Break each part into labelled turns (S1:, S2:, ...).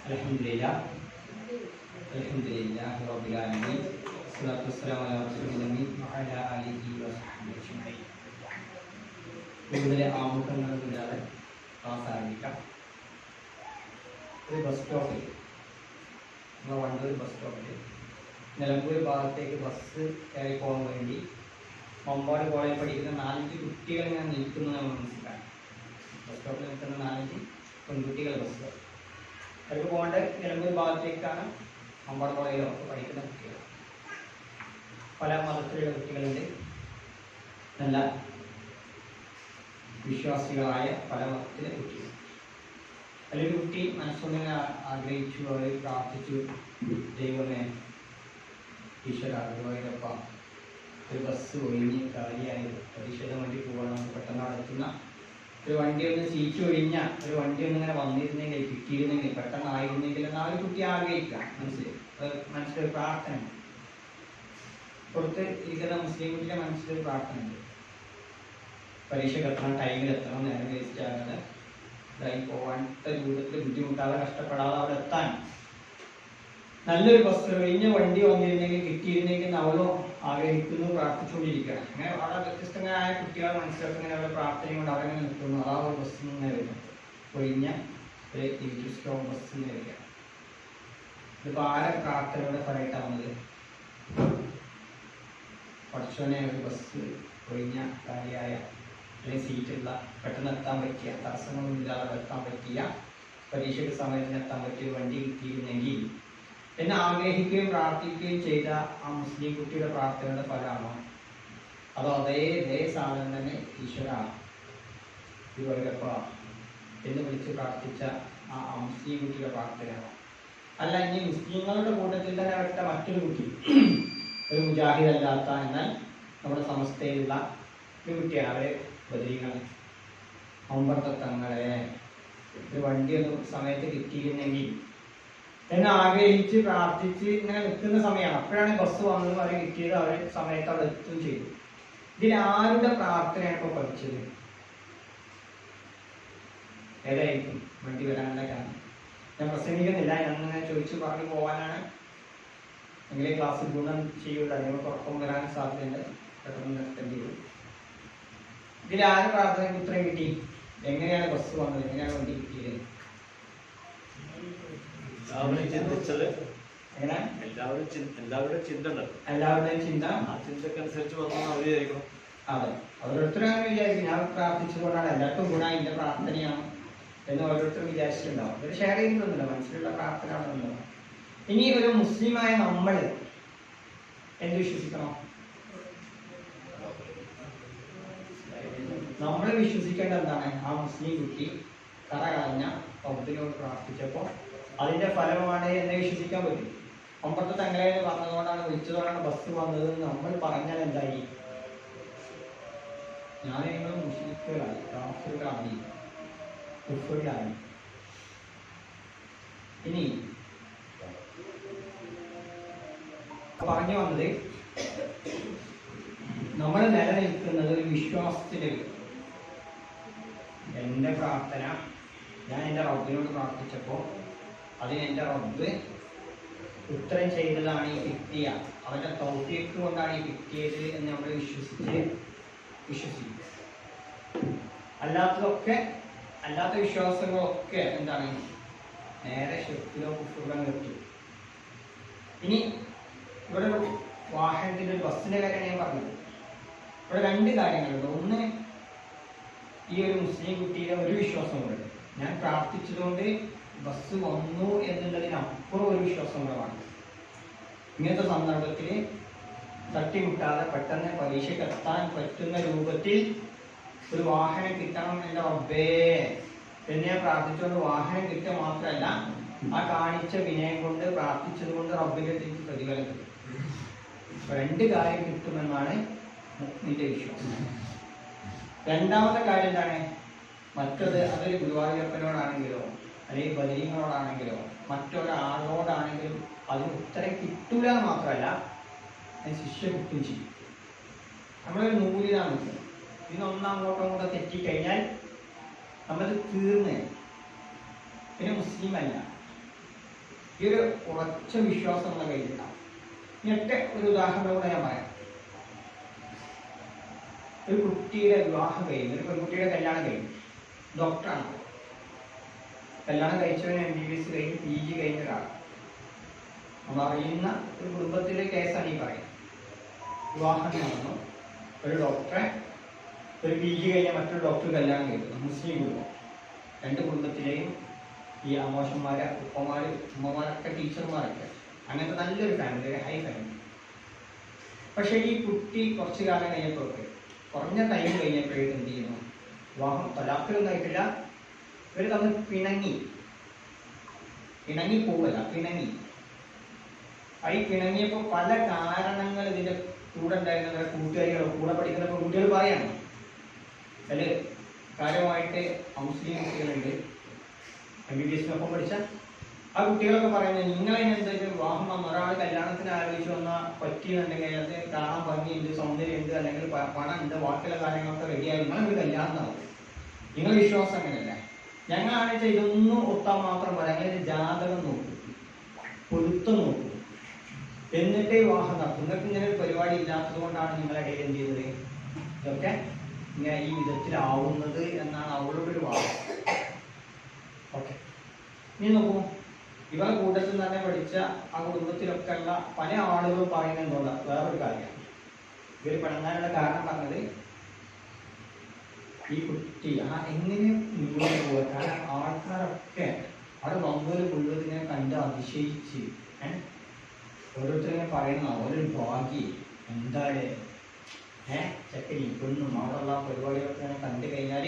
S1: Alhamdulillah. Alhamdulillah Rabbil Alamin. Wassalatu wassalamu ala Rasulil Amin wa ala alihi wa sahbihi ajma'in. കൂടുതൽ ആമുഖങ്ങളില്ലാതെ class ആരംഭിക്കാം. ഒരു bus സ്റ്റോപ്പിൽ നമ്മൾ Wandoor bus സ്റ്റോപ്പിൽ നിലമ്പൂർ ഭാഗത്തേക്ക് ബസ് കയറി പോകാൻ വേണ്ടി മമ്പാട് കോളേജിൽ പഠിക്കുന്ന 4 കുട്ടികൾ ഇങ്ങനെ നിൽക്കുന്നത് നമ്മൾ മനസ്സിലാക്കാം. ബസ് സ്റ്റോപ്പിൽ നിൽക്കുന്ന 4 പെൺകുട്ടികൾ ബസ് അവർക്ക് പോകേണ്ട നിലമ്പൂർ ഭാഗത്തേക്കാണ്. മമ്പാട് കോളേജിലോ പഠിക്കുന്ന കുട്ടികൾ, പല മതത്തിലുള്ള കുട്ടികളുണ്ട്, നല്ല വിശ്വാസികളായ പല മതത്തിലെ കുട്ടികൾ. അതിലൊരു കുട്ടി മനസ്സൊന്നിനെ ആഗ്രഹിച്ചു, അവർ പ്രാർത്ഥിച്ചു, ദൈവമേ ഈശ്വര ഗുരുവായൂരപ്പ ഒരു ബസ് ഒഴിഞ്ഞ് കാലിയായി പ്രതിഷേധം വേണ്ടി പോകണം, നമുക്ക് പെട്ടെന്ന് നടത്തുന്ന ഒരു വണ്ടി ഒന്ന് സീറ്റ് ഒഴിഞ്ഞ ഒരു വണ്ടി ഒന്നും ഇങ്ങനെ വന്നിരുന്നെങ്കിൽ കിട്ടിയിരുന്നെങ്കിൽ പെട്ടെന്ന് ആയിരുന്നെങ്കിൽ എന്ന് ആ ഒരു കുട്ടി ആഗ്രഹിക്കുക. മനസ്സിലൊരു പ്രാർത്ഥന പുറത്ത് ഇരിക്കുന്ന മുസ്ലിം കുട്ടിയുടെ മനസ്സിലൊരു പ്രാർത്ഥന ഉണ്ട്. പരീക്ഷയ്ക്ക് എത്തണം, ടൈമിൽ എത്തണം, നേരം വേസ്റ്റ് ആകാതെ ഇതായി പോകാത്ത രൂപത്തിൽ ബുദ്ധിമുട്ടാതെ കഷ്ടപ്പെടാതെ അവിടെ എത്താൻ നല്ലൊരു ബസ് ഒഴിഞ്ഞ വണ്ടി വന്നിരുന്നെങ്കിൽ കിട്ടിയിരുന്നെങ്കിൽ അവളും ആഗ്രഹിക്കുന്നു, പ്രാർത്ഥിച്ചുകൊണ്ടിരിക്കുകയാണ്. അങ്ങനെ വളരെ വ്യത്യസ്തങ്ങളായ കുട്ടികളെ മനസ്സിലാക്കി ഇങ്ങനെ അവരുടെ പ്രാർത്ഥനയും കൊണ്ട് അവിടെ നിൽക്കുന്നു. ആ ഒരു ബസ് ഇങ്ങനെ വരുന്നു, ഒഴിഞ്ഞ ഒരു ഇംഗ്ലീഷ് സ്റ്റോപ്പ് ബസ് ഇങ്ങനെ വരികയാണ്. ഇതിപ്പോൾ ആരെ പ്രാർത്ഥനയുടെ ഫലമായിട്ടാണ് വന്നത്? പഠിച്ചോനെ ഒരു ബസ് ഒഴിഞ്ഞ കാര്യമായ അല്ലെങ്കിൽ സീറ്റുള്ള പെട്ടെന്ന് എത്താൻ പറ്റിയ, തടസ്സങ്ങളൊന്നുമില്ലാതെ എത്താൻ പറ്റിയ, പരീക്ഷയ്ക്ക് സമയത്തിന് എത്താൻ പറ്റിയ വണ്ടി കിട്ടിയിരുന്നെങ്കിൽ എന്നെ ആഗ്രഹിക്കുകയും പ്രാർത്ഥിക്കുകയും ചെയ്ത ആ മുസ്ലിം കുട്ടിയുടെ പ്രാർത്ഥനയുടെ ഫലമാണോ? അതോ അതേ സാധനം തന്നെ ഈശ്വര ഗുരുവായൂരപ്പ എന്ന് വിളിച്ച് പ്രാർത്ഥിച്ച ആ മുസ്ലിം കുട്ടിയുടെ പ്രാർത്ഥനയാണോ? അല്ല, ഇനി മുസ്ലിങ്ങളുടെ കൂട്ടത്തിൽ തന്നെ അവരുടെ മറ്റൊരു കുട്ടി, ഒരു മുജാഹിദ് അല്ലാത്ത എന്നാൽ നമ്മുടെ സമസ്തയിലുള്ള ഒരു കുട്ടിയാണ്. അവര് ബദരീങ്ങളെ അമ്പർത്തങ്ങളെ ഒരു വണ്ടിയൊന്നും സമയത്ത് കിട്ടിയിരുന്നെങ്കിൽ എന്നെ ആഗ്രഹിച്ച് പ്രാർത്ഥിച്ച് ഇങ്ങനെ നിൽക്കുന്ന സമയമാണ്. അപ്പോഴാണ് ബസ് വന്നതും അവരെ കിട്ടിയത്, അവർ സമയത്ത് അവിടെ എത്തുകയും ചെയ്തു. ഇതിൽ ആരുടെ പ്രാർത്ഥനയാണ് ഇപ്പോൾ പഠിച്ചത്? ഏതായിരിക്കും വണ്ടി വരാനുള്ള കാരണം? ഞാൻ പ്രസംഗിക്കുന്നില്ല, ഞാനിങ്ങനെ ചോദിച്ചു പറഞ്ഞു പോകാനാണ്. എങ്കിലേ ക്ലാസ് ഗുണം ചെയ്യുള്ളൂ, അല്ലെങ്കിൽ കുഴപ്പം വരാൻ സാധ്യതയുണ്ട്, പെട്ടെന്ന് നിർത്തേണ്ടി വരും. ഇതിൽ ആരുടെ പ്രാർത്ഥനയ്ക്ക് ഉത്തരം കിട്ടി? എങ്ങനെയാണ് ബസ് വന്നത്, എങ്ങനെയാണ് വണ്ടി കിട്ടിയത്? എല്ലാവരുടെയും ചിന്ത
S2: ആ ചിന്തക്കനുസരിച്ച് വന്നു അവരായിരിക്കണം.
S1: അതെ, ഓരോരുത്തരും അങ്ങനെ വിചാരിക്കും. ഞാൻ പ്രാർത്ഥിച്ചതുകൊണ്ടാണ്, എല്ലാവർക്കും ഗുണം എന്റെ പ്രാർത്ഥനയാണ് എന്ന് ഓരോരുത്തരും വിചാരിച്ചിട്ടുണ്ടാവും. ഇവർ ഷെയർ ചെയ്യുന്നൊന്നുമില്ല, മനസ്സിലുള്ള പ്രാർത്ഥന ആണെന്നുണ്ടോ. ഇനി ഒരു മുസ്ലിമായ നമ്മൾ എന്ത് വിശ്വസിക്കണം? നമ്മൾ വിശ്വസിക്കേണ്ട എന്താണ്? ആ മുസ്ലിം കുട്ടി കറ കളഞ്ഞ റബ്ബിനോട് പ്രാർത്ഥിച്ചപ്പോൾ അതിന്റെ ഫലമാണ് എന്ന് വിശ്വസിക്കാൻ പറ്റും. ഒമ്പത്തെ തങ്ങളെ പറഞ്ഞതുകൊണ്ടാണ്, വിളിച്ചതുകൊണ്ടാണ് ബസ് വന്നത് നമ്മൾ പറഞ്ഞാൽ എന്തായി? ഞാൻ നിങ്ങൾ മുസ്ലിങ്ങളായി, കാഫിറുകളായി, കുഫറിലായി. ഇനി പറഞ്ഞു വന്നത്, നമ്മൾ നിലനിൽക്കുന്നത് ഒരു വിശ്വാസത്തില്. എൻ്റെ പ്രാർത്ഥന ഞാൻ എൻ്റെ റബ്ബിനോട് പ്രാർത്ഥിച്ചപ്പോൾ അതിന് എൻ്റെ റബ്ബ് ഉത്തരം ചെയ്തതാണ് ഈ കിട്ടിയ, അവൻ്റെ തൗഫീഖ് കൊണ്ടാണ് ഈ കിട്ടിയത് എന്ന് നമ്മൾ വിശ്വസിക്കും. അല്ലാത്ത വിശ്വാസങ്ങളൊക്കെ എന്താണ്? നേരെ ശക്തിയിലോ കുഫറിലോ എത്തും. ഇനി ഇവിടെ ഒരു വാഹനത്തിൻ്റെ ഒരു ബസ്സിൻ്റെ കാര്യം ഞാൻ പറഞ്ഞത്. ഇവിടെ 2 കാര്യങ്ങളുണ്ട്. ഒന്ന്, ഈ ഒരു മുസ്ലിം കുട്ടിയുടെ ഒരു വിശ്വാസം കൂടെ, ഞാൻ പ്രാർത്ഥിച്ചതുകൊണ്ട് ബസ് വന്നു എന്നുള്ളതിനപ്പുറം ഒരു വിശ്വാസം കൂടെയാണ്. ഇങ്ങനത്തെ സന്ദർഭത്തിൽ തട്ടിമുട്ടാതെ പെട്ടെന്ന് പരീക്ഷയ്ക്ക് എത്താൻ പറ്റുന്ന രൂപത്തിൽ ഒരു വാഹനം കിട്ടണം എൻ്റെ റബ്ബേ എന്ന് ഞാൻ പ്രാർത്ഥിച്ചുകൊണ്ട് വാഹനം കിട്ടുക മാത്രമല്ല, ആ കാണിച്ച വിനയം കൊണ്ട് പ്രാർത്ഥിച്ചത് കൊണ്ട് റബ്ബിൻ്റെ അടുത്തേക്ക് പ്രതിഫലം കിട്ടും. 2 കാര്യം കിട്ടുമെന്നാണ് മുഅ്മിന്റെ വിശ്വാസം. രണ്ടാമത്തെ കാര്യം എന്താണ്? അതൊരു ഗുരുവായൂരപ്പനോടാണെങ്കിലോ അല്ലെങ്കിൽ ബദരീങ്ങളോടാണെങ്കിലോ മറ്റൊരാളോടാണെങ്കിലും അതിന് ഉത്തരം കിട്ടൂല എന്ന് മാത്രമല്ല, അതിന് ശിക്ഷ കിട്ടുകയും ചെയ്യും. നമ്മളൊരു നൂലിലാണ് നിൽക്കുന്നത്. ഇതിനൊന്നങ്ങോട്ടും തെറ്റിക്കഴിഞ്ഞാൽ നമ്മൾ തീർന്ന്. പിന്നെ മുസ്ലിം അല്ല. ഈ ഒരു ഉറച്ച വിശ്വാസം നമ്മളെ കയ്യിലുണ്ടാവും. ഇങ്ങനത്തെ ഒരു ഉദാഹരണം കൂടെ ഞാൻ പറയാം. ഒരു കുട്ടിയുടെ വിവാഹം കഴിഞ്ഞു, ഒരു പെൺകുട്ടിയുടെ കല്യാണം കഴിഞ്ഞു. ഡോക്ടറാണ്. കല്യാണം കഴിച്ചവന് MBBS കഴിഞ്ഞ് PG കഴിഞ്ഞ ഒരാളാണ്. നമ്മൾ അറിയുന്ന ഒരു കുടുംബത്തിലെ കേസാണ് ഈ പറയുന്നത്. വിവാഹം നടന്നു, ഒരു ഡോക്ടറെ ഒരു PG കഴിഞ്ഞ മറ്റൊരു ഡോക്ടർ കല്യാണം കഴിക്കുന്നു. മുസ്ലിം കുടുംബം. രണ്ട് കുടുംബത്തിലെയും ഈ ആമോഷന്മാരെ, ഉപ്പമാര്, ഉമ്മമാരൊക്കെ ടീച്ചർമാരൊക്കെ, അങ്ങനത്തെ നല്ലൊരു ഫാമിലി, ഒരു ഹൈ ഫാമിലി. പക്ഷെ ഈ കുട്ടി കുറച്ചു കാലം കഴിഞ്ഞപ്പോഴൊക്കെ, കുറഞ്ഞ ടൈം കഴിഞ്ഞപ്പോഴേക്കും എന്ത് ചെയ്യുന്നു? വിവാഹം തലാഖിലൊന്നും ആയിട്ടില്ല, ഇവർ തമ്മിൽ പിണങ്ങി പോവല്ല, പിണങ്ങി. ഈ പിണങ്ങിയപ്പോൾ പല കാരണങ്ങൾ ഇതിന്റെ കൂടെ ഉണ്ടായിരുന്ന കൂട്ടുകാരികളോ കൂടെ പഠിക്കുന്ന പെൺകുട്ടികൾ പറയാണ്. അതിൽ കാര്യമായിട്ട് മുസ്ലിം കുട്ടികളുണ്ട്, MBBS-നൊപ്പം പഠിച്ച ആ കുട്ടികളൊക്കെ പറയുന്നത്, നിങ്ങളതിനെന്തായാലും വിവാഹം വന്ന ഒരാൾ കല്യാണത്തിന് ആലോചിച്ച് വന്നാൽ പറ്റിയെന്നുണ്ടെങ്കിൽ അത് കാണാൻ ഭംഗിയുണ്ട്, സൗന്ദര്യമുണ്ട്, അല്ലെങ്കിൽ പണം ഉണ്ട്, ബാക്കിയുള്ള കാര്യങ്ങളൊക്കെ റെഡിയായി നിങ്ങളൊരു കല്യാണം നടക്കും. നിങ്ങളുടെ വിശ്വാസം അങ്ങനെയല്ല. ഞങ്ങളാണെന്ന് വെച്ചാൽ ഇതൊന്നും ഒത്താൻ മാത്രം പറയാം. അങ്ങനെ ജാതകം നോക്കും, പൊരുത്തം നോക്കും, എന്നിട്ടേ വിവാഹം നടത്തും. നിങ്ങൾക്ക് ഇങ്ങനെ ഒരു പരിപാടി ഇല്ലാത്തത് കൊണ്ടാണ് നിങ്ങളുടെ ഇടയിൽ എന്ത് ചെയ്തത് ഇതൊക്കെ ഇങ്ങനെ ഈ വിധത്തിലാവുന്നത് എന്നാണ് അവളുടെ ഒരു വാദം. ഓക്കെ, ഇനി നോക്കൂ, ഇവരുടെ കൂട്ടത്തിൽ തന്നെ പഠിച്ച ആ കുടുംബത്തിലൊക്കെ ഉള്ള പല ആളുകളും പറയുന്നുണ്ടോ വേറൊരു കാര്യമാണ്. ഇവർ പിണങ്ങാനുള്ള കാരണം പറഞ്ഞത് ഈ കുട്ടി എങ്ങനെ മുന്നോട്ട് പോവുക. കാരണം ആൾക്കാരൊക്കെ അവിടെ വന്നൊരു മുഴുവൻ ഇങ്ങനെ കണ്ട് അതിശയിച്ച് ഓരോരുത്തരിങ്ങനെ പറയുന്ന ഓരോ ഭാഗ്യം എന്താണ് ചെക്കൻ ഇപ്പൊന്നും അവിടെയുള്ള പരിപാടികളൊക്കെ ഇങ്ങനെ കണ്ടു കഴിഞ്ഞാൽ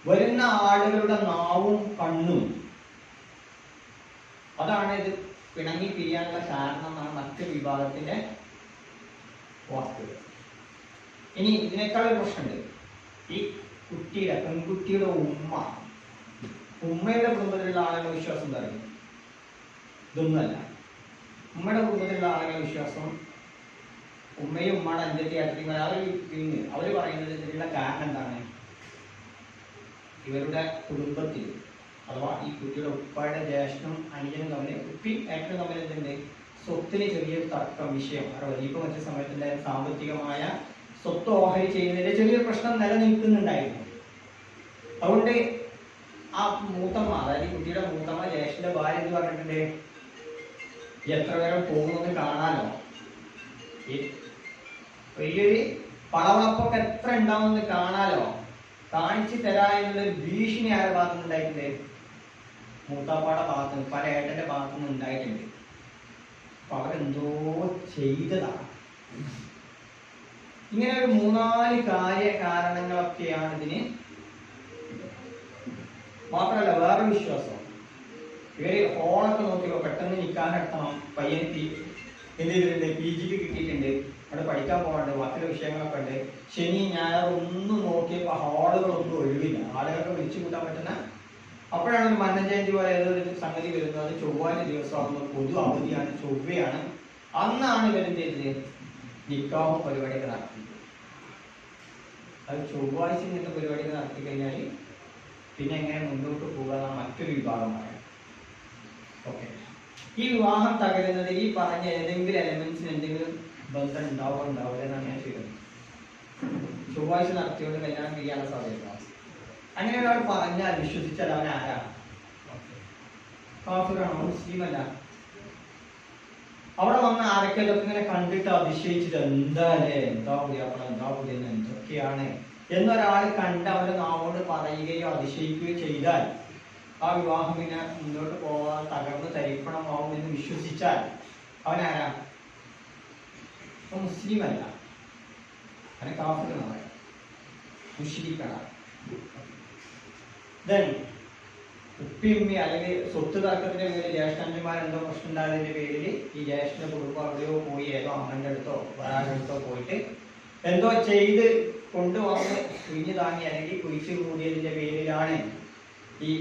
S1: വരുന്ന ആളുകളുടെ നാവും കണ്ണും അതാണ് ഇത് പിണങ്ങി പിരിയാനുള്ള കാരണം എന്നാണ് മറ്റൊരു വിഭാഗത്തിന്റെ വാക്കുകൾ. ഇനി ഇതിനേക്കാൾ ഒരു പ്രശ്നമുണ്ട്. ഈ കുട്ടിയുടെ പെൺകുട്ടിയുടെ ഉമ്മയുടെ കുടുംബത്തിലുള്ള ആളുകളുടെ വിശ്വാസം എന്താ പറയുക? ഇതൊന്നുമല്ല. ഉമ്മയുടെ കുടുംബത്തിലുള്ള ആളുകളുടെ വിശ്വാസം, ഉമ്മയും ഉമ്മയുടെ അഞ്ചെത്തി ഏട്ടത്തിമാർ അവർ പറയുന്നത് ഇതിനുള്ള കാരണം എന്താണ്? ഇവരുടെ കുടുംബത്തിൽ അഥവാ ഈ കുട്ടിയുടെ ഉപ്പയുടെ ജ്യേഷ്ഠനും അനുജനും തമ്മിൽ, ഉപ്പയും ഏട്ടനും തമ്മിൽ എന്തുണ്ട്? സ്വത്തിന് ചെറിയൊരു തർക്കം വിഷയം. അവിടെ വലിയ മറ്റു സമയത്തിന്റെ സാമ്പത്തികമായ സ്വത്ത് ഓഹരി ചെയ്യുന്നതിന്റെ ചെറിയൊരു പ്രശ്നം നിലനിൽക്കുന്നുണ്ടായിരുന്നു. അതുകൊണ്ട് ആ മൂത്തമ്മ, അതായത് കുട്ടിയുടെ മൂത്തമ്മ ജ്യേഷ്ഠന്റെ ഭാര്യ എന്ന് പറഞ്ഞിട്ടുണ്ട്, എത്ര പേരും പോകുന്നത് കാണാനോ, വലിയൊരു പളവളപ്പൊക്കെ എത്ര ഉണ്ടാവുന്നത് കാണാലോ, കാണിച്ചു തരാ എന്നുള്ളൊരു ഭീഷണി ആരുടെ ഭാഗത്തുനിന്ന് ഉണ്ടായിട്ടുണ്ട്? മൂത്താപ്പാടെ ഭാഗത്തുനിന്ന്, പല ഏട്ടന്റെ ഭാഗത്തുനിന്ന് ഉണ്ടായിട്ടുണ്ട്. അപ്പൊ അവരെന്തോ ചെയ്തതാണ്. ഇങ്ങനെ ഒരു 3-4 കാരണങ്ങളൊക്കെയാണ് ഇതിന്. മാത്രമല്ല വേറൊരു വിശ്വാസം, ഇവര് ഹോളൊക്കെ നോക്കിയപ്പോ പെട്ടെന്ന് നിക്കാഹ് നടത്തണം, പയ്യന് എന്ത് ചെയ്തിട്ടുണ്ട്? PGക്ക് കിട്ടിയിട്ടുണ്ട്, അവിടെ പഠിക്കാൻ പോകാണ്ട്, ബാക്കിയുള്ള വിഷയങ്ങളൊക്കെ ഉണ്ട്. ശനി ഞായർ ഒന്നും നോക്കിയപ്പോൾ ഹാളുകളൊന്നും ഒഴിവില്ല, ആളുകളൊക്കെ വിളിച്ചു കൂട്ടാൻ പറ്റുന്ന. അപ്പോഴാണ് ഒരു മന്ന ജയന്തി പോലെ ഏതൊരു സംഗതി വരുന്നത്. അത് ചൊവ്വാഴ്ച ദിവസമാകുമ്പോൾ പൊതു അവധിയാണ്, ചൊവ്വയാണ്. അന്നാണ് ഇവരെന്ത് ചെയ്തത്? നിക്കാഹും പരിപാടിയൊക്കെ നടത്തി. അത് ചൊവ്വാഴ്ച ഇങ്ങനത്തെ പരിപാടികൾ നടത്തി കഴിഞ്ഞാൽ പിന്നെ എങ്ങനെ മുന്നോട്ട് പോകാനാണ് മറ്റൊരു വിഭാഗം പറയാം. ഓക്കെ, ഈ വിവാഹം തകരുന്നത് ഈ പറഞ്ഞ ഏതെങ്കിലും എലമെന്റ്സിന് എന്തെങ്കിലും ബന്ധം ഉണ്ടാവില്ല എന്നാണ് ഞാൻ ചെയ്യുന്നത്. ചൊവ്വാഴ്ച നടത്തിയോണ്ട് കല്യാണം ചെയ്യാനുള്ള സാധ്യത. അങ്ങനെ ഒരാൾ പറഞ്ഞാൽ വിശ്വസിച്ചാൽ അവൻ ആരാണ്? കാഫിറാണോ? മുസ്ലിം അല്ല. അവിടെ വന്ന ആരൊക്കെ ഇതൊക്കെ ഇങ്ങനെ കണ്ടിട്ട് അതിശയിച്ചിട്ട് എന്താ പുതിയാപ്പണം, എന്താ പുതിയ എന്തൊക്കെയാണ് എന്നൊരാൾ കണ്ട് അവന്റെ നാവോട് പറയുകയോ അതിശയിക്കുകയോ ചെയ്താൽ ആ വിവാഹം പിന്നെ മുന്നോട്ട് പോകാൻ തകർന്ന് തരിപ്പണമാവും എന്ന് വിശ്വസിച്ചാൽ അവനാരാ? മുസ്ലിം അല്ല, അവനെ കാഫിറാണ്, പറയാം, മുശ്രിക്കാണ്. ഉപ്പിയുമ്മി അല്ലെങ്കിൽ സ്വത്ത് തർക്കത്തിന്റെ പേരിൽ ജ്യേഷ്ഠന്മാരെന്തോ പ്രശ്നം ഉണ്ടായതിന്റെ പേരിൽ ഈ ജ്യേഷ്ഠന്റെ കുടുംബം അവിടെയോ പോയി ഏതോ അമ്മന്റെ അടുത്തോ വേറെ അടുത്തോ പോയിട്ട് എന്തോ ചെയ്ത് കൊണ്ടുവന്ന് കുഞ്ഞു താങ്ങി അല്ലെങ്കിൽ കുഴിച്ചു കൂടിയതിന്റെ പേരിലാണ് ഈ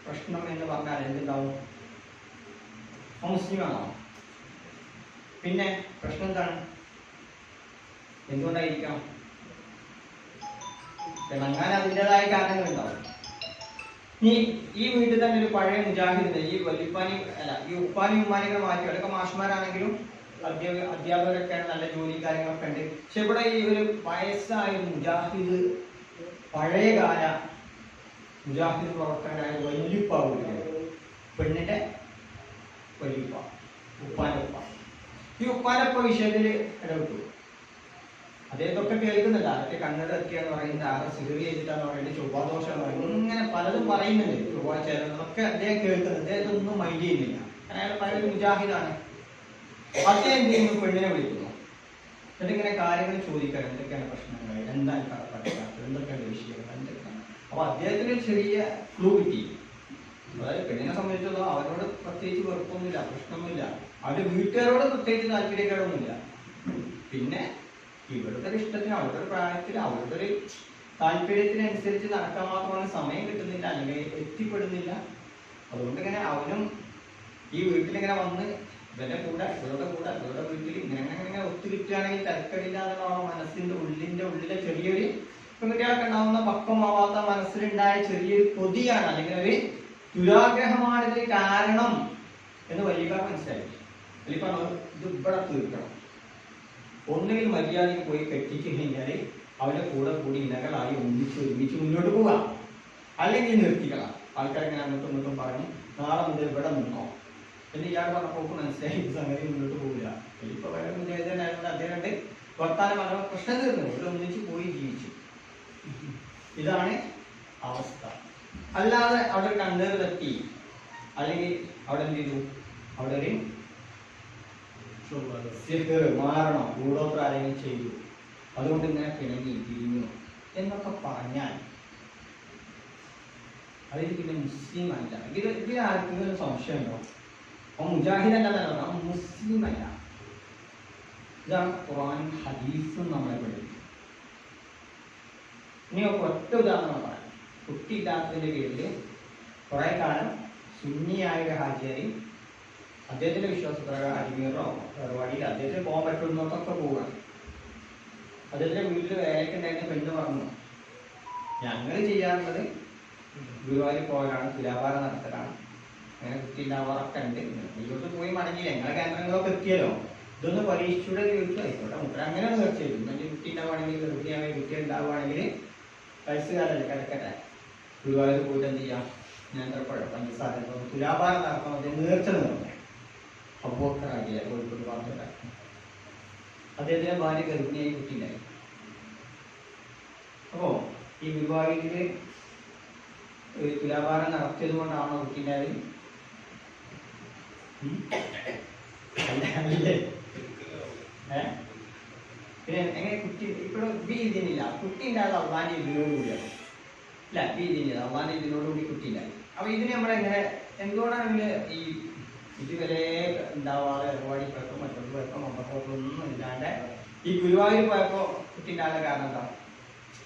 S1: പ്രശ്നം എന്ന് പറഞ്ഞാൽ എന്തുണ്ടാവും? മുസ്ലിമാണോ? പിന്നെ പ്രശ്നം എന്താണ്? എന്തുകൊണ്ടായിരിക്കാം? പിണങ്ങാൻ അതിൻ്റെതായ കാരണങ്ങളുണ്ടാവും. ഈ വീട്ടിൽ തന്നെ ഒരു പഴയ മുജാഹിദ്, ഈ വല്യപ്പാനി അല്ല ഈ ഉപ്പാനി ഉമ്മാനികൾ മാറ്റി, അവരൊക്കെ മാഷ്മാരാണെങ്കിലും അധ്യാപകരൊക്കെയാണ്, നല്ല ജോലിയും കാര്യങ്ങളൊക്കെ ഉണ്ട്. പക്ഷെ ഇവിടെ ഈ ഒരു വയസ്സായ മുജാഹിദ്, പഴയകാല മുജാഹിദ് പ്രവർത്തകനായ വല്യുപ്പ വീട്ടിൽ, പെണ്ണിന്റെ വല്യുപ്പ, ഉപ്പാന്റെ ഉപ്പ. ഈ ഉപ്പാന്റെ വിഷയത്തിൽ ഇടപെട്ടു. അദ്ദേഹത്തൊക്കെ കേൾക്കുന്നില്ല, അതൊക്കെ കണ്ണട എത്തിയെന്ന് പറയുന്നത്, ആകെ സിഗറി ചെയ്തിട്ടാന്ന് പറയുന്നത്, ചൊവ്വാദോഷം എന്ന് പറയുന്നത്, ഇങ്ങനെ പലതും പറയുന്നുണ്ട്. ചൊവ്വാഴ്ച ഒക്കെ അദ്ദേഹം കേൾക്കുന്നുണ്ട്. അദ്ദേഹത്തൊന്നും മൈൻഡ് ചെയ്യുന്നില്ല. അയാൾ പഴയ മുജാഹിദാണ്. അദ്ദേഹം എന്തെങ്കിലും പെണ്ണിനെ വിളിക്കുന്നു, എന്നിട്ട് ഇങ്ങനെ കാര്യങ്ങൾ ചോദിക്കാൻ, എന്തൊക്കെയാണ് പ്രശ്നങ്ങൾ, എന്താണ് പഠിക്കാത്തത്, എന്തൊക്കെയാണ് വിഷയങ്ങൾ, എന്തൊക്കെയാണ്. അപ്പൊ അദ്ദേഹത്തിന് ചെറിയ ക്ലൂ കിട്ടി. അതായത് പെണ്ണിനെ സംബന്ധിച്ചിടത്തോളം അവരോട് പ്രത്യേകിച്ച് വെറുപ്പൊന്നുമില്ല, പ്രശ്നമൊന്നുമില്ല, അവരുടെ വീട്ടുകാരോട് പ്രത്യേകിച്ച് താല്പര്യക്കേടൊന്നുമില്ല. പിന്നെ ഇവരുടെ ഒരു ഇഷ്ടത്തിന്, അവരുടെ ഒരു പ്രായത്തിൽ, അവരുടെ ഒരു താല്പര്യത്തിനനുസരിച്ച് നടക്കാൻ മാത്രമാണ് സമയം കിട്ടുന്നില്ല, അല്ലെങ്കിൽ എത്തിപ്പെടുന്നില്ല. അതുകൊണ്ട് ഇങ്ങനെ അവനും ഈ വീട്ടിലിങ്ങനെ വന്ന് ഇവരുടെ കൂടെ ഇവരുടെ വീട്ടിൽ ഇങ്ങനെ ഒത്തുകിട്ടുകയാണെങ്കിൽ തിരക്കടില്ല എന്നുള്ള മനസ്സിന്റെ ഉള്ളിലെ ചെറിയൊരു പെൺകുട്ടികളൊക്കെ ഉണ്ടാവുന്ന പക്വമാവാത്ത മനസ്സിലുണ്ടായ ചെറിയൊരു കൊതിയാണ്, അല്ലെങ്കിൽ ഒരു ദുരാഗ്രഹമാണ് ഇതിന് കാരണം എന്ന് വലിയ മനസ്സിലായി. വലിയ ഇത് ഇവിടെ തീർക്കണം. ഒന്നുകിൽ മര്യാദയ്ക്ക് പോയി കെട്ടിച്ചു കഴിഞ്ഞാൽ അവരുടെ കൂടെ കൂടി ഇണകളായി ഒരുമിച്ച് മുന്നോട്ട് പോകാം, അല്ലെങ്കിൽ നിർത്തിക്കളാം. ആൾക്കാരെങ്ങനെ അങ്ങോട്ടും ഇങ്ങോട്ടും പറഞ്ഞ് നാളെ മുതൽ ഇവിടെ നിന്നോ എന്ന് ഇയാൾ പറഞ്ഞപ്പോൾ മനസ്സിലായി സംഗതി മുന്നോട്ട് പോകില്ല. ഇപ്പൊ വേറെ മുന്നേറ്റനായതുകൊണ്ട് അദ്ദേഹം വർത്താനം പറഞ്ഞ പ്രശ്നം തീർന്നു, ഇവിടെ ഒന്നിച്ച് പോയി ജീവിച്ചു. ഇതാണ് അവസ്ഥ. അല്ലാതെ അവിടെ കണ്ണേറിലെത്തി, അല്ലെങ്കിൽ അവിടെ എന്ത് ചെയ്തു, അവിടെ ഒരു മാറണം, കൂടോത്ര ആരെങ്കിലും ചെയ്തു, അതുകൊണ്ട് ഇങ്ങനെ പിണങ്ങി തിരിഞ്ഞു എന്നൊക്കെ പറഞ്ഞാൽ അതിൽ പിന്നെ മുസ്ലിം അല്ല. ഇതിലാർക്കും സംശയം ഉണ്ടോ? അവൻ മുജാഹിദ് അല്ല, അവൻ മുസ്ലിം അല്ല. ഇതാണ് ഖുർആൻ ഹദീസും നമ്മളെ പഠിപ്പിക്കും. ഇനി ഒറ്റ ഉദാഹരണം പറയാം. കുട്ടിയില്ലാത്തതിന്റെ പേരിൽ കുറെ കാലം സുന്നിയായ ഒരു ഹാജിയായി അദ്ദേഹത്തിന്റെ വിശ്വാസപ്രകാരം അജ്മീറോ പരിപാടിയിൽ അദ്ദേഹത്തിന് പോകാൻ പറ്റുന്നൊക്കെ പോവുകയാണ്. അദ്ദേഹത്തിന്റെ വീട്ടിൽ വേലയ്ക്ക് ഉണ്ടായിരുന്ന പെണ്ണ് പറഞ്ഞു, ഞങ്ങൾ ചെയ്യാറുള്ളത് ഗുരുവായൂർ പോകലാണ്, തുലാഭാരം നടത്തലാണ്, അങ്ങനെ കുട്ടി ഉണ്ടാവാറൊക്കെ ഉണ്ട്. ഇതിലോട്ട് പോയി മടങ്ങിയില്ല, ഞങ്ങളെ കേന്ദ്രങ്ങളൊക്കെ എത്തിയല്ലോ, ഇതൊന്ന് പരീക്ഷിച്ചൂടെ ചോദിച്ചു. ആയിക്കോട്ടെ, മുട്ട അങ്ങനെയാണ് തീർച്ചയായിട്ടും. എന്നെങ്കിൽ കുട്ടി ഉണ്ടാവുകയാണെങ്കിൽ, ഗർഭിണിയായ കുട്ടി ഉണ്ടാവുകയാണെങ്കിൽ വയസ്സുകാരല്ലേ, കിടക്കട്ടെ, ഗുരുവായൂർ പോയിട്ട് എന്ത് ചെയ്യാം, നേന്ത്രപ്പഴം പഞ്ചസാര തുലാഭാരം നടത്താൻ അദ്ദേഹം നേർച്ച നിർന്നു. അബൂബക്കറാകിയ കോഴിക്കോട് ഭാഗത്തുണ്ടാക്കി. അദ്ദേഹത്തിന്റെ ഭാര്യ ഗർഭിണിയായി കുട്ടിയുണ്ടായി. അപ്പോ ഈ ഗുരുവായൂരില് തുലാഭാരം നടത്തിയത് കൊണ്ടാണോ കുട്ടിയുണ്ടായത്? പിന്നെ എങ്ങനെ കുട്ടി ഇപ്പോഴും ഇതിനില്ല, കുട്ടി ഉണ്ടായത് അള്ളാന്റെ ഇതിനോടുകൂടിയാണ്. ഇല്ല, ഇതിനില്ല, അള്ളാന്റെ ഇതിനോടുകൂടി കുട്ടി ഉണ്ടായി. അപ്പൊ ഇതിന് നമ്മളെങ്ങനെ, എന്തുകൊണ്ടാണെങ്കിൽ ഈ ഇതുവരെ ഉണ്ടാവാതെ ഒരുപാട് പേർക്കോ മറ്റൊരു പേർക്കോ മൊത്തപ്പോക്കോ ഒന്നും ഇല്ലാണ്ട് ഈ ഗുരുവായൂർ പോയപ്പോ കുട്ടി ഉണ്ടാകാൻ കാരണം എന്താ?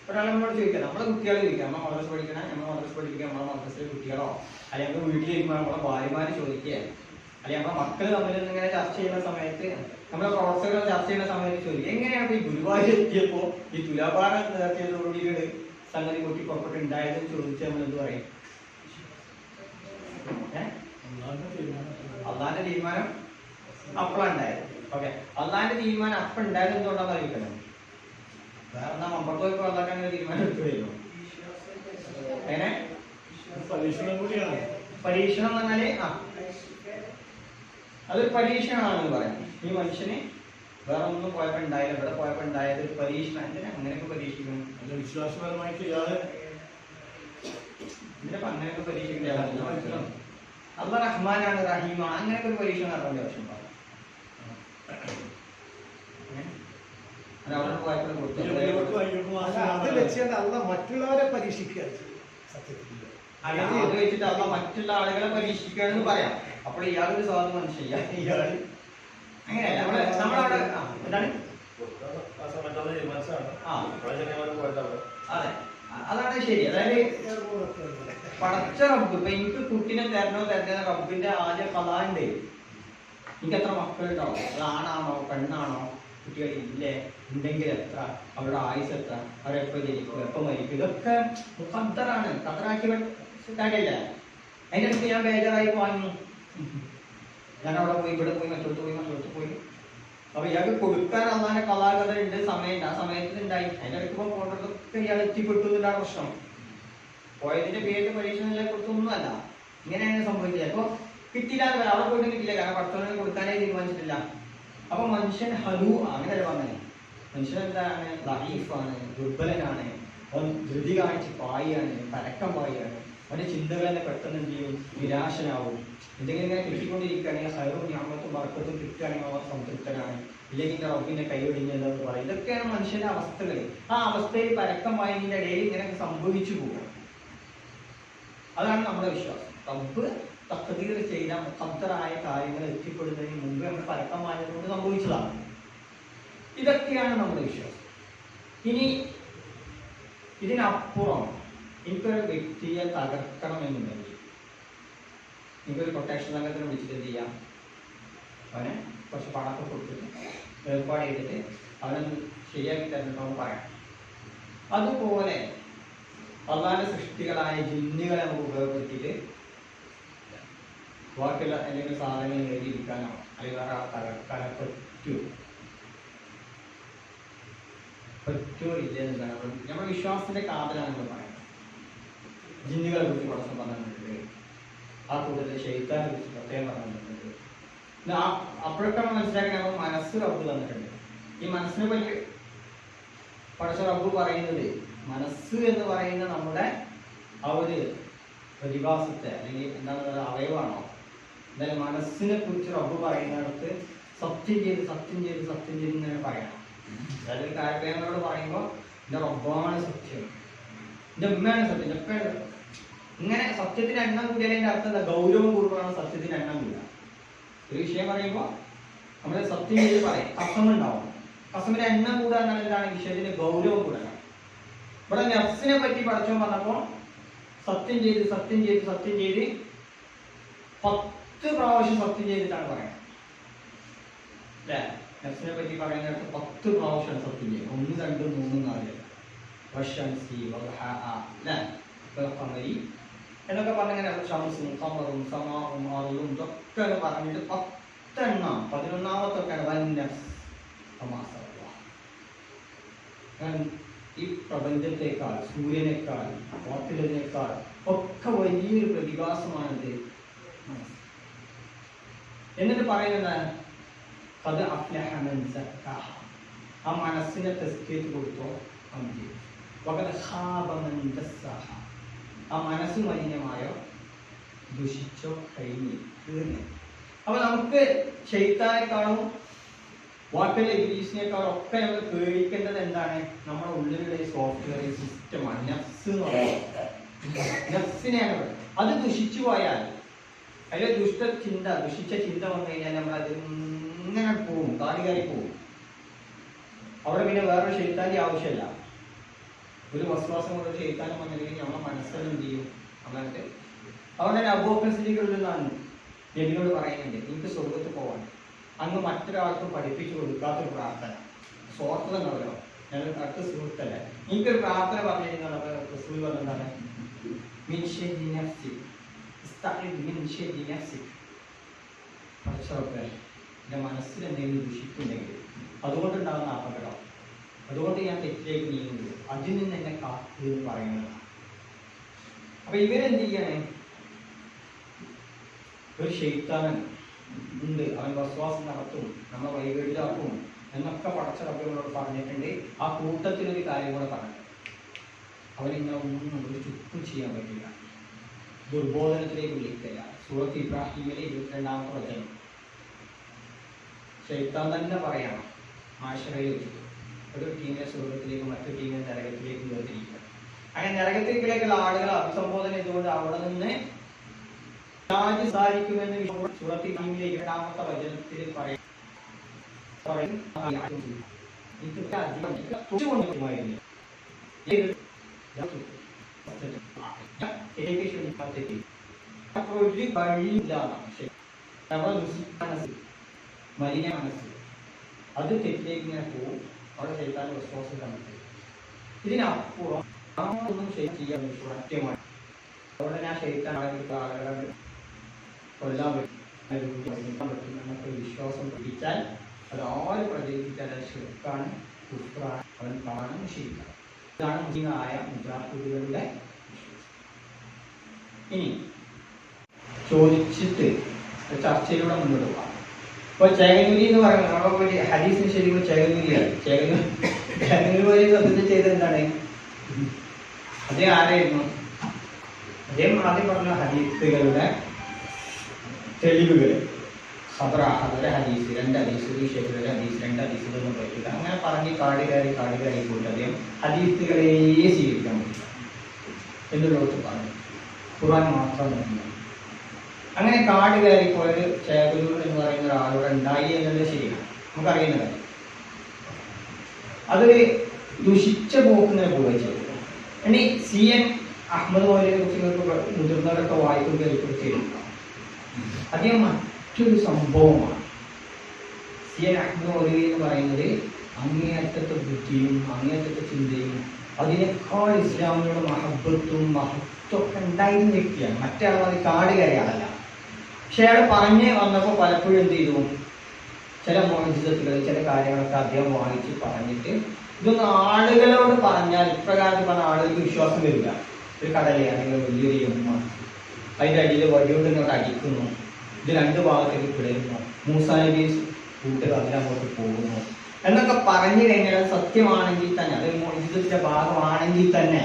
S1: ഒരാൾ നമ്മളോട് ചോദിക്കാം, നമ്മളെ കുട്ടികളെ ചോദിക്കാം, നമ്മൾ മദ്രസ പഠിക്കണം, നമ്മൾ മദ്രസ പഠിപ്പിക്കുക, നമ്മളെ മദ്രസയിലെ കുട്ടികളോ, അല്ലെങ്കിൽ നമ്മൾ വീട്ടിലിരിക്കുമ്പോൾ നമ്മളെ ഭാര്യമാര് ചോദിക്കുക, അല്ലെങ്കിൽ നമ്മളെ മക്കൾ തമ്മിൽ ഇങ്ങനെ ചർച്ച ചെയ്യുന്ന സമയത്ത്, നമ്മളെ പ്രവർത്തകർ ചർച്ച ചെയ്യുന്ന സമയത്ത് ചോദിക്കുക, എങ്ങനെയാണ് ഈ ഗുരുവായൂർ എത്തിയപ്പോ ഈ തുലാഭാരം നേർച്ചയോടുകൂടി സംഗതി കൂട്ടി പുറപ്പെട്ട് ഉണ്ടായതെന്ന് ചോദിച്ചാൽ നമ്മൾ എന്ത് പറയും? അള്ളാന്റെ തീരുമാനം അപ്പോഴാണ്ടായത്. ഓക്കെ, അള്ളാന്റെ തീരുമാനം അപ്പം ഉണ്ടായത് എന്തുകൊണ്ടാന്ന് അറിയിക്കണം. വേറെ നാം അമ്പത്തോയ്ക്ക് അള്ളാക്കാൻ തീരുമാനം എടുക്കുകയോ? അങ്ങനെ
S2: പരീക്ഷണം കൂടിയാണ്.
S1: പരീക്ഷണം എന്ന് പറഞ്ഞാല് അതൊരു പരീക്ഷണമാണെന്ന് പറയാം. ഈ മനുഷ്യന് വേറെ ഒന്നും പോയപ്പോ ഉണ്ടായില്ല, ഇവിടെ പോയപ്പോ ഉണ്ടായത് ഒരു പരീക്ഷണം. എന്തിനാ അങ്ങനെയൊക്കെ പരീക്ഷിക്കണം?
S2: അതിന്റെ വിശ്വാസപരമായിട്ട് ഇയാള്
S1: ഇതിനിപ്പോ അങ്ങനെയൊക്കെ പരീക്ഷിക്കേണ്ട. അള്ളാഹ് റഹ്മാനാണ്, റഹീമാണ്, അങ്ങനെയൊക്കെ ഒരു പരീക്ഷ നടത്തേണ്ട ആവശ്യം പാടില്ല. അത് അവിടെ പോയപ്പോൾ
S3: മറ്റുള്ളവരെ പരീക്ഷിക്കുകയാണ്
S1: അത് വെച്ചിട്ട് അള്ള മറ്റുള്ള ആളുകളെ പരീക്ഷിക്കുകയാണെന്ന് പറയാം. അപ്പോൾ ഇയാളൊരു സ്വാധീനം മനുഷ്യ, ഇയാള് അങ്ങനെയല്ല. നമ്മളവിടെ എന്താണ് അതെ, അതാണ് ശരി. അതായത് പടച്ച റബ്ബ്, ഇപ്പൊ എനിക്ക് കുട്ടിനെ തരണ റബ്ബിന്റെ ആദ്യ കഥാണ്ട്. എനിക്ക് എത്ര മക്കളുണ്ടാവും, അത് ആണാണോ പെണ്ണാണോ, കുട്ടികൾ ഇല്ലേ, ഉണ്ടെങ്കിൽ എത്ര, അവരുടെ ആയുസ് എത്ര, അവരെപ്പോ ജനിക്കും, എപ്പോ മരിക്കും, ഇതൊക്കെ ഖദറാണ്. ഖദറാക്കി കാര്യമില്ല. അതിൻ്റെ അടുത്ത് ഞാൻ ബേജാറായി വാങ്ങി, ഞാൻ അവിടെ പോയി ഇവിടെ പോയി മറ്റോടത്ത് പോയി. അപ്പൊ ഇയാൾക്ക് കൊടുക്കാൻ അള്ളാന്റെ കലാകഥ ഉണ്ട്, സമയമുണ്ട്. ആ സമയത്ത് ഉണ്ടായി. അതിന്റെ അടുത്ത് പോകേണ്ടതൊക്കെ ഇയാൾ എത്തിപ്പെട്ടു എന്നതാണ് പ്രശ്നം. പോയതിന്റെ പേരിൽ പരീക്ഷണങ്ങളെ കുറിച്ചൊന്നുമല്ല, ഇങ്ങനെയാണ് സംഭവിച്ചത്. അപ്പൊ കിട്ടില്ല, അവിടെ പോയിട്ട് കിട്ടില്ല, കാരണം പഠിത്തവനെ കൊടുക്കാനേ തീരുമാനിച്ചിട്ടില്ല. അപ്പൊ മനുഷ്യൻ ഹലു അങ്ങനെയല്ല പറഞ്ഞത്. മനുഷ്യൻ എന്താണ്? ലൈഫാണ്, ദുർബലനാണ്, അവൻ ധൃതി കാണിച്ച് പായാണ്, പരക്കം പായാണ്. അവന്റെ ചിന്തകൾ തന്നെ പെട്ടെന്ന് എന്ത് ചെയ്യും? നിരാശനാവും. എന്തെങ്കിലും ഇങ്ങനെ കിട്ടിക്കൊണ്ടിരിക്കുകയാണെങ്കിൽ ഹൈറും ഞാമത്തും വർക്കത്തും കിട്ടുകയാണെങ്കിൽ അവർ സംതൃപ്തനാണ്. ഇല്ലെങ്കിൽ റബ്ബിനെ കൈയൊടിഞ്ഞെന്ന് പറയും. ഇതൊക്കെയാണ് മനുഷ്യന്റെ അവസ്ഥകൾ. ആ അവസ്ഥയിൽ പരക്കം പായതിന്റെ ഇടയിൽ ഇങ്ങനെ സംഭവിച്ചു പോകും. അതാണ് നമ്മുടെ വിശ്വാസം. റബ്ബ് തഖ്ദീർ ചെയ്ത മുഖദ്ദറായ കാര്യങ്ങൾ എത്തിപ്പെടുന്നതിന് മുമ്പ് നമ്മൾ പരക്കം പായതുകൊണ്ട് സംഭവിച്ചതാണ്. ഇതൊക്കെയാണ് നമ്മുടെ വിശ്വാസം. ഇനി ഇതിനപ്പുറം എനിക്കൊരു വ്യക്തിയെ തകർക്കണമെന്നുണ്ടെങ്കിൽ എനിക്കൊരു കൊട്ടേഷൻ സംഘത്തിന് വിളിച്ചിട്ട് എന്ത് ചെയ്യാം? അവനെ കുറച്ച് പണമൊക്കെ കൊടുത്തിട്ട് ഏർപ്പാട് ചെയ്തിട്ട് അവനൊന്ന് ശരിയാക്കി തരുന്നുണ്ടോ പറയാം. അതുപോലെ അള്ളാന്റെ സൃഷ്ടികളായ ജിന്നുകളെ നമുക്ക് ഉപയോഗപ്പെടുത്തിയിട്ട് ബാക്കിയുള്ള എന്തെങ്കിലും സാധനങ്ങൾ നേടിയിരിക്കാനോ അല്ലെങ്കിൽ വേറെ തകർക്കാനോ പറ്റുമോ ഇല്ല എന്നതാണ് നമ്മുടെ വിശ്വാസത്തിന്റെ കാതലാണ് നമ്മൾ പറയുന്നത്. ജിന്നുകളെ കുറിച്ച് പഠനം പറഞ്ഞിട്ടുണ്ട്, ആ കൂട്ടത്തിൽ ശൈത്താനെ കുറിച്ച് പ്രത്യേകം പറഞ്ഞിട്ടുണ്ട്. അപ്പോഴൊക്കെ നമ്മൾ മനസ്സിലാക്കി നമ്മൾ മനസ്സ് റബ്ബ് തന്നിട്ടുണ്ട്. ഈ മനസ്സിനെ പറ്റി പഠിച്ച റബ്ബ് പറയുന്നത് മനസ്സ് എന്ന് പറയുന്ന നമ്മുടെ ആ ഒരു പ്രതിഭാസത്തെ അല്ലെങ്കിൽ എന്താണ് പറയുക അവയവാണോ, എന്തായാലും മനസ്സിനെ കുറിച്ച് റബ്ബ് പറയുന്നിടത്ത് സത്യം ചെയ്ത് ഇങ്ങനെ പറയണം. അതായത് ഒരു കാര്യങ്ങളോട് പറയുമ്പോൾ എൻ്റെ റബ്ബാണ് സത്യം, എൻ്റെ ഉമ്മയാണ് സത്യം, എൻ്റെ ഉപ്പയാണ്. ഇങ്ങനെ സത്യത്തിന് എണ്ണം കൂടിയാലതിൻ്റെ അർത്ഥം എന്താ? ഗൗരവം കൂടുമ്പോഴാണ് സത്യത്തിന് എണ്ണം കൂടുക. ഒരു വിഷയം പറയുമ്പോൾ നമ്മൾ സത്യം ചെയ്ത് പറയും, കസമുണ്ടാവും. കസമിന്റെ എണ്ണം കൂടുക എന്നാൽ എന്താണ്? വിഷയത്തിന് ഗൗരവം കൂടണം. ഇവിടെ നഫ്സിനെ പറ്റി പഠിച്ചോ പറഞ്ഞപ്പോൾ സത്യം ചെയ്ത് 10 പ്രാവശ്യം സത്യം ചെയ്തിട്ടാണ് പറയുന്നത്. അല്ലേ? നഫ്സിനെ പറ്റി പറയുന്നിടത്ത് 10 പ്രാവശ്യമാണ് സത്യം ചെയ്യുക. 1, 2, 3, 4 എന്നൊക്കെ പറഞ്ഞിങ്ങനെ ഷംസും ഖമറും സമാഉം അർളും ഇതൊക്കെ പറഞ്ഞിട്ട് 10 എണ്ണം 11ാമത്തൊക്കെയാണ് ഈ പ്രപഞ്ചത്തെക്കാൾ, സൂര്യനേക്കാൾ, ഓർക്കിഡിനേക്കാൾ ഒക്കെ വലിയൊരു പ്രതിഭാസമാണിത് മനസ്സ്. എന്നിട്ട് പറയുന്നത് ഖദ് അഫ്ലഹ മൻ സക്കാഹ, ആ മനസ്സിനെ തസ്കിയത്ത് കൊടുത്തോ വഖദ് ഖാബ മൻ ദസ്സാഹ, ആ മനസ്സ് മലിനമായോ ദുഷിച്ചോ കഴിഞ്ഞു തീർന്നു. അപ്പൊ നമുക്ക് ശൈത്താനെക്കാളും വാക്കുള്ള ഇബ്ലീസിനേക്കാളും ഒക്കെ നമ്മൾ പേടിക്കേണ്ടത് എന്താണ്? നമ്മുടെ ഉള്ളിലുള്ള ഈ സോഫ്റ്റ്വെയർ സിസ്റ്റമാണ് നഫ്സ് എന്ന് പറയുന്നത്. നഫ്സിനെയാണ് പറയുന്നത്. അത് ദുഷിച്ചു പോയാൽ, അതിലെ ദുഷിച്ച ചിന്ത വന്നു കഴിഞ്ഞാൽ നമ്മൾ അത് ഇങ്ങനെ പോവും, കാലി പോവും. അവിടെ പിന്നെ വേറൊരു ശൈത്താന്റെ ആവശ്യമില്ല. ഒരു വസ്വാസം കൊണ്ട് ശൈത്താനം വന്നില്ലെങ്കിൽ നമ്മളെ മനസ്സിൽ എന്ത് ചെയ്യും? അങ്ങനത്തെ അവിടെ അബൂബക്കറിനാണ് നബിയോട് പറയുന്നുണ്ട്, എനിക്ക് സ്വർഗത്ത് പോകാൻ അങ്ങ് മറ്റൊരാൾക്കും പഠിപ്പിച്ചു കൊടുക്കാത്തൊരു പ്രാർത്ഥന. സ്വാർത്ഥത ഉണ്ടാവല്ലോ, ഞാൻ അടുത്ത സുഹൃത്തല്ല, എനിക്കൊരു പ്രാർത്ഥന പറഞ്ഞിരുന്നാണ്. റസൂൽ പറഞ്ഞതാണ് എൻ്റെ മനസ്സിൽ എന്തെങ്കിലും ദുഷിക്കുന്നുണ്ടെങ്കിൽ അതുകൊണ്ടുണ്ടാകുന്ന അപകടം, അതുകൊണ്ട് ഞാൻ തെറ്റിലേക്ക് നീങ്ങുന്നത്, അതിൽ നിന്ന് എന്നെ കാത്തു എന്ന് പറയുന്നതാണ്. അപ്പൊ ഇവരെന്ത് ചെയ്യണേ? ഒരു ശൈത്താനൻ ഉണ്ട്, അവൻ വസ്വാസം നടത്തും, നമ്മളെ വൈകല്യമാക്കും എന്നൊക്കെ പടച്ച റബ്ബിനോട് പറഞ്ഞിട്ടുണ്ട്. ആ കൂട്ടത്തിലൊരു കാര്യം കൂടെ പറഞ്ഞു, അവനിങ്ങനെ ഒന്നും ഒരു ചുറ്റും ചെയ്യാൻ പറ്റില്ല, ദുർബോധനത്തിലേക്ക് വിളിക്കില്ല. സൂറത്ത് ഇബ്രാഹിമിലെ 22ാമത്തെ വചനം ശൈത്താൻ തന്നെ പറയണം, മാഷറയിൽ വെച്ചിട്ട് ഒരു ടീമിനെ സ്വർഗത്തിലേക്കും മറ്റൊരു ടീമിനെ നരകത്തിലേക്കും വേർതിരിക്കുക. അങ്ങനെ നരകത്തിലേക്കുള്ള ആളുകളെ അഭിസംബോധന ചെയ്തുകൊണ്ട് അവിടെ നിന്ന് സാധിക്കുമെന്ന് സൂറത്ത് ഇബ്രാഹിമിലെ 2ാമത്തെ വചനത്തിൽ പറയും. മലിന മനസ്സ് അത് തെറ്റിലേക്ക് ഇങ്ങനെ പോകും. അവിടെ ശൈത്താന്റെ വിശ്വാസം കണ്ടിട്ട് ഇതിനപ്പുറം ഒന്നും ചെയ്യാൻ സത്യമാണ്. അതുകൊണ്ട് ഞാൻ ഷെയ്ത്താൻ ആളുകളെ കൊല്ലാൻ പറ്റും എന്നൊക്കെ വിശ്വാസം പിടിച്ചാൽ അത് ആര് പ്രചരിപ്പിച്ചാൽ അത് ഷിർക്കാണ്, കുഫ്റാണ്, അവൻ കാണും ഷിർക്കാണ്. ഇതാണ് മുസ്ലിമായ മുജാഹിദുകളുടെ. ഇനി ചോദിച്ചിട്ട് ചർച്ചയിലൂടെ മുന്നോട്ട് പോകാം. ഇപ്പോൾ ചേകനൂരി എന്ന് പറയുന്നത് നമ്മളെ ഹദീസിന് ശരിക്കും ചേകനൂരിയാണ്. ചേകനൂരി സത്യത്തിൽ ചെയ്തത് എന്താണ്? അദ്ദേഹം ആരായിരുന്നു? അദ്ദേഹം ആദ്യം പറഞ്ഞ ഹദീസുകളുടെ തെളിവുകൾ ഖബറാഹ് ഹദീസ്, 2 ഹദീസ്, ഷെയ്ഖുൽ ഹദീസ്, 2 ഹദീസുകളൊന്നും പറ്റില്ല അങ്ങനെ പറഞ്ഞ് കാട് കയറി പോയിട്ട് അദ്ദേഹം ഹദീസുകളെ സ്വീകരിക്കാൻ പറ്റില്ല എന്നുള്ളവർക്ക് പറഞ്ഞു. ഖുർആൻ മാത്രം നോക്കുന്നു. അങ്ങനെ കാട് കയറി പോയത് ചേകനൂർ എന്ന് പറയുന്ന ഒരാളോട് ഉണ്ടായി എന്നുള്ളത് ശരിയാണ്, നമുക്കറിയുന്നത്. അതൊരു ദുഷിച്ച പോക്കിനെ പോവുകയും ചെയ്തു. ഇനി CN അഹമ്മദ് മൗലവിയെ കുറിച്ച് മുതിർന്നവരൊക്കെ വായിക്കുകയെ ചെയ്തിട്ടുണ്ട്. അദ്ദേഹം മറ്റൊരു സംഭവമാണ്. CN അഹമ്മദ് മൗലവി എന്ന് പറയുന്നത് അങ്ങേയറ്റത്തെ ബുദ്ധിയും അങ്ങേയറ്റത്തെ ചിന്തയും അതിനേക്കാൾ ഇസ്ലാമിനോട് മഹബത്തും മഹത്വമൊക്കെ ഉണ്ടായിരുന്ന വ്യക്തിയാണ്. മറ്റേ ആൾ അത് കാട് കയറിയാളല്ല. പക്ഷെ അയാൾ പറഞ്ഞ് വന്നപ്പോൾ പലപ്പോഴും എന്ത് ചെയ്തു, ചില മോചിതത്തുകൾ ചില കാര്യങ്ങളൊക്കെ അദ്ദേഹം വാങ്ങിച്ച് പറഞ്ഞിട്ട് ഇതൊന്നും ആളുകളോട് പറഞ്ഞാൽ ഇപ്രകാരത്തിൽ പറഞ്ഞ ആളുകൾക്ക് വിശ്വാസം വരില്ല. ഒരു കടലേ അല്ലെങ്കിൽ വലിയൊരു എമ്മ അതിൻ്റെ അടിയിൽ വടിയോട് ഇങ്ങോട്ട് അടിക്കുന്നു, ഇത് 2 ഭാഗത്തേക്ക് പിളരുന്നു, മൂസാ നബി കൂട്ടുകാർ അതിലങ്ങോട്ട് പോകുന്നു എന്നൊക്കെ പറഞ്ഞു കഴിഞ്ഞാൽ അത് സത്യമാണെങ്കിൽ തന്നെ, അത് മോചിതത്തിന്റെ ഭാഗമാണെങ്കിൽ തന്നെ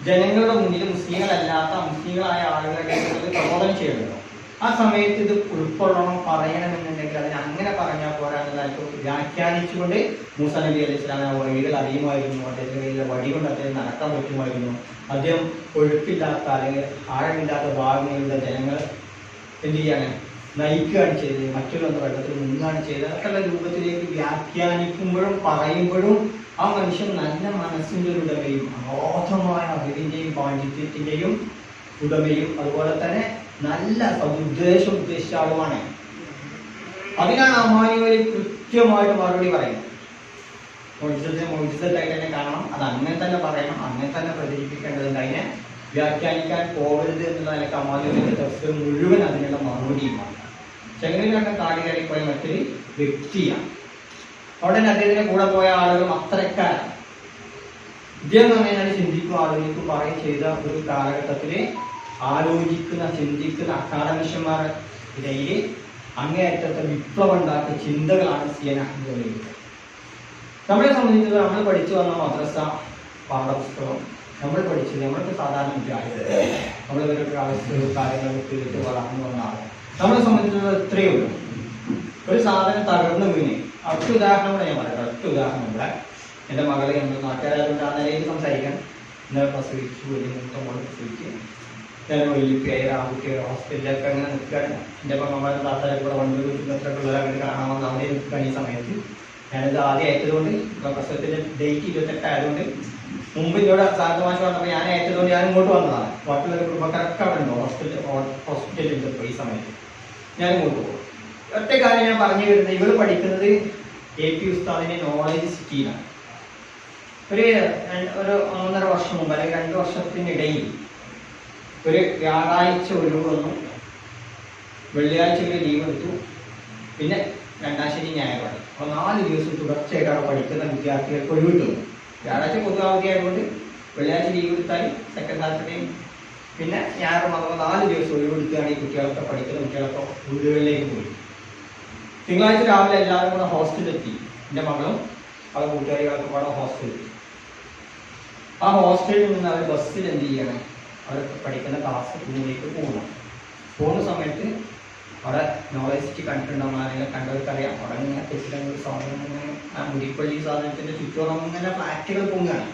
S1: ജനങ്ങളുടെ മുന്നിൽ മുസ്ലിങ്ങളല്ലാത്ത മുസ്ലിങ്ങളായ ആളുകളെ പ്രബോധനം ചെയ്യണമല്ലോ. ആ സമയത്ത് ഇത് ഉൾക്കൊള്ളണം പറയണമെന്നുണ്ടെങ്കിൽ അതിന് അങ്ങനെ പറഞ്ഞാൽ പോരാ എന്നതായിട്ട് വ്യാഖ്യാനിച്ചുകൊണ്ട് മൂസാ നബി അലൈഹി സ്വലാമിന് വഴികൾ അറിയുമായിരുന്നു, അദ്ദേഹത്തിന്റെ കയ്യിലെ വടി കൊണ്ട് അദ്ദേഹം നടക്കാൻ പറ്റുമായിരുന്നു, അദ്ദേഹം ഒഴുക്കില്ലാത്ത അല്ലെങ്കിൽ ആഴമില്ലാത്ത ഭാഗങ്ങളിലുള്ള ജനങ്ങൾ എന്ത് ചെയ്യാണ് നയിക്കുകയാണ് ചെയ്തത്, മറ്റുള്ള വെള്ളത്തിൽ മുങ്ങാണ് ചെയ്തത്. അതൊക്കെയുള്ള രൂപത്തിലേക്ക് വ്യാഖ്യാനിക്കുമ്പോഴും പറയുമ്പോഴും ആ മനുഷ്യൻ നല്ല മനസ്സിൻ്റെ ഉടമയും അഗാധമായ അറിവിൻ്റെയും പാണ്ഡിത്യത്തിൻ്റെയും ഉടമയും അതുപോലെ തന്നെ നല്ല സദുദ്ദേശം ഉദ്ദേശിച്ച ആളുമാണ്. അതിനാണ് അമാനികളിൽ കൃത്യമായിട്ട് മറുപടി പറയുന്നത്. മോചിതത്തായിട്ട് തന്നെ കാണണം, അത് അങ്ങനെ തന്നെ പറയണം, അങ്ങനെ തന്നെ പ്രചരിപ്പിക്കേണ്ടതുണ്ട്, അതിനെ വ്യാഖ്യാനിക്കാൻ പോകരുത് എന്നുള്ള നിലക്ക് അമാനികളുടെ തഫ്സീർ മുഴുവൻ അതിനുള്ള മറുപടിയുമാണ്. ചെങ്ങന്നൂരിലൊക്കെ കാട് കയറിപ്പോയ മറ്റൊരു വ്യക്തിയാണ്. അവിടെ അദ്ദേഹത്തിന്റെ കൂടെ പോയ ആളുകളും അത്രക്കാരാണ്. ഇദ്ദേഹം പറഞ്ഞാൽ ചിന്തിക്കും ആലോചിക്കും പറയും ചെയ്ത ഒരു കാലഘട്ടത്തില് ആലോചിക്കുന്ന ചിന്തിക്കുന്ന അക്കാദമിഷ്യന്മാർ ഇടയിൽ അങ്ങേയറ്റത്തെ വിപ്ലവം ഉണ്ടാക്കിയ ചിന്തകളാണ് CN അഹമ്മദ് മൗലവി. നമ്മളെ സംബന്ധിച്ചത് നമ്മൾ പഠിച്ചു വന്ന മദ്രസ പാഠപുസ്തകം നമ്മൾ പഠിച്ചത് നമ്മൾക്ക് സാധാരണ വിദ്യാലയം നമ്മളിവരൊക്കെ അവസ്ഥകളും കാര്യങ്ങളും തീർത്ത് വളർന്നു വന്ന ആൾ നമ്മളെ സംബന്ധിച്ചത് ഇത്രയേ ഉള്ളൂ. ഒരു സാധനം തകർന്നു വീണ് ഒറ്റ ഉദാഹരണം കൂടെ ഞാൻ പറയാം. ഒറ്റ ഉദാഹരണം ഇവിടെ എൻ്റെ മകളെ നമ്മൾ നാട്ടുകാരായതുകൊണ്ട് ആ നിലയിൽ സംസാരിക്കാൻ ഇന്നലെ പ്രസവിച്ചു, വലിയ മൂത്ത മോള് പ്രസവിച്ച് ഞാൻ വലിയ ആൺകുട്ടി ഹോസ്പിറ്റലിലൊക്കെ അങ്ങനെ നിൽക്കുകയാണ്. എൻ്റെ പമ്മമാരുടെ താത്താരെ കൂടെ വണ്ടി കുടുംബത്തിലൊക്കെ ഉള്ളവരെ അങ്ങനെ കാണാമെന്ന് അവിടെ നിൽക്കുകയാണ്. ഈ സമയത്ത് ഞാനിത് ആദ്യം അയച്ചതുകൊണ്ട് പ്രസവത്തിൻ്റെ ഡേറ്റ് 28 ആയതുകൊണ്ട് മുമ്പ് ഇവിടെ സാധമാശം വന്നപ്പോൾ ഞാൻ അയച്ചതുകൊണ്ട് ഞാൻ ഇങ്ങോട്ട് വന്നതാണ്. ബാക്കിയുള്ള കുടുംബക്കാരൊക്കെ അവിടെ ഉണ്ടോ ഹോസ്പിറ്റലിൽ ഇപ്പോൾ ഈ സമയത്ത് ഞാൻ ഇങ്ങോട്ട് പോകും. ഒറ്റ കാര്യം ഞാൻ പറഞ്ഞു വരുന്നത്, ഇവർ പഠിക്കുന്നത് AP ഉസ്താദിന്റെ നോളേജ് സിറ്റിയിലാണ്. ഒരു 1.5 വർഷം മുമ്പ് അല്ലെങ്കിൽ 2 വർഷത്തിനിടയിൽ ഒരു വ്യാഴാഴ്ച ഒഴിവ് വന്നു, വെള്ളിയാഴ്ച ഒരു ലീവ് എടുത്തു, പിന്നെ 2ാം ശനി ഞായറാണ്. അപ്പോൾ 4 ദിവസം തുടർച്ചയായിട്ട് അവിടെ പഠിക്കുന്ന വിദ്യാർത്ഥികൾക്ക് ഒഴിവിട്ടു. വ്യാഴാഴ്ച പൊതു അവധിയായതുകൊണ്ട് വെള്ളിയാഴ്ച ലീവ് എടുത്താൽ സെക്കൻഡ് സാറ്റർഡേയും പിന്നെ ഞായറും അഥവാ 4 ദിവസം ഒഴിവെടുക്കുകയാണ് ഈ കുട്ടികളൊക്കെ പഠിക്കുന്ന കുട്ടികളൊക്കെ വീടുകളിലേക്ക് പോയി. തിങ്കളാഴ്ച രാവിലെ എല്ലാവരും കൂടെ ഹോസ്റ്റലിലെത്തി. എൻ്റെ മകളും അവരുടെ കൂട്ടുകാരികളൊക്കെ കൂടെ ഹോസ്റ്റലിലെത്തി. ആ ഹോസ്റ്റലിൽ നിന്ന് അവർ ബസ്സിൽ എന്ത് ചെയ്യണം, അവരൊക്കെ പഠിക്കുന്ന ക്ലാസ് റൂമിലേക്ക് പോകുന്ന സമയത്ത് അവിടെ നോളേജ് സിറ്റി കണ്ടിട്ടുണ്ടാകും, ആരെങ്കിലും കണ്ടവർക്കറിയാം. അവിടെ ഇങ്ങനെ കെട്ടിടങ്ങൾ സാധനം ഇങ്ങനെ ആ മുടിപ്പള്ളി സാധനത്തിൻ്റെ ചുറ്റോളം ഇങ്ങനെ ഫ്ലാറ്റുകൾ പൊങ്ങുകയാണ്.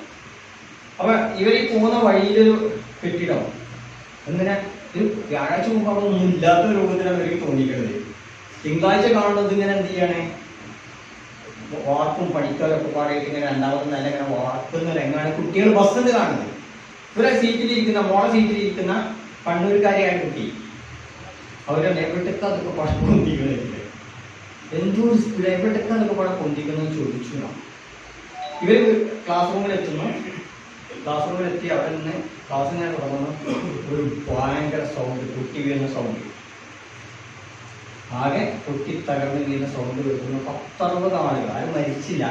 S1: അപ്പം ഇവർ ഈ പോകുന്ന വഴിയിലൊരു കെട്ടിടം ഇങ്ങനെ ഒരു വ്യാഴാഴ്ച മുമ്പ് അവിടെ ഒന്നും ഇല്ലാത്ത രൂപത്തിലാണ് ഇവർക്ക് തോന്നിക്കുന്നത്. തിങ്കളാഴ്ച കാണുന്നത് ഇങ്ങനെ എന്ത് ചെയ്യാണ്, വാർപ്പും പണിക്കാരൊക്കെ പാടിയിട്ട് ഇങ്ങനെ 2ാമത്തെ നില ഇങ്ങനെ വാർക്കുന്ന രംഗമാണ് കുട്ടികൾ ബസ്സിൽ കാണുന്നത്. ഇവരെ സീറ്റിലിരിക്കുന്ന മോളെ സീറ്റിലിരിക്കുന്ന കണ്ണൂർക്കാരിയായ കുട്ടി അവരെ എവിടേക്ക് അതൊക്കെ പാടെ പൊന്തിക്കുന്നില്ല, എന്തോ എവിടേക്ക് അതൊക്കെ പാടെ പൊന്തിക്കുന്നത് ചോദിച്ചു. ഇവർ ക്ലാസ് റൂമിൽ എത്തുന്നു. ക്ലാസ് റൂമിൽ എത്തി അവിടെ നിന്ന് ക്ലാസ് ഞാൻ തുടങ്ങുന്നു. ഒരു ഭയങ്കര സൗണ്ട്, കുട്ടി വീഴുന്ന സൗണ്ട്, ആകെ കുട്ടി തകർന്ന് വീഴുന്ന സൗണ്ട് കേൾക്കുന്നു. 10-60 ആളുകൾ, ആരും മരിച്ചില്ല.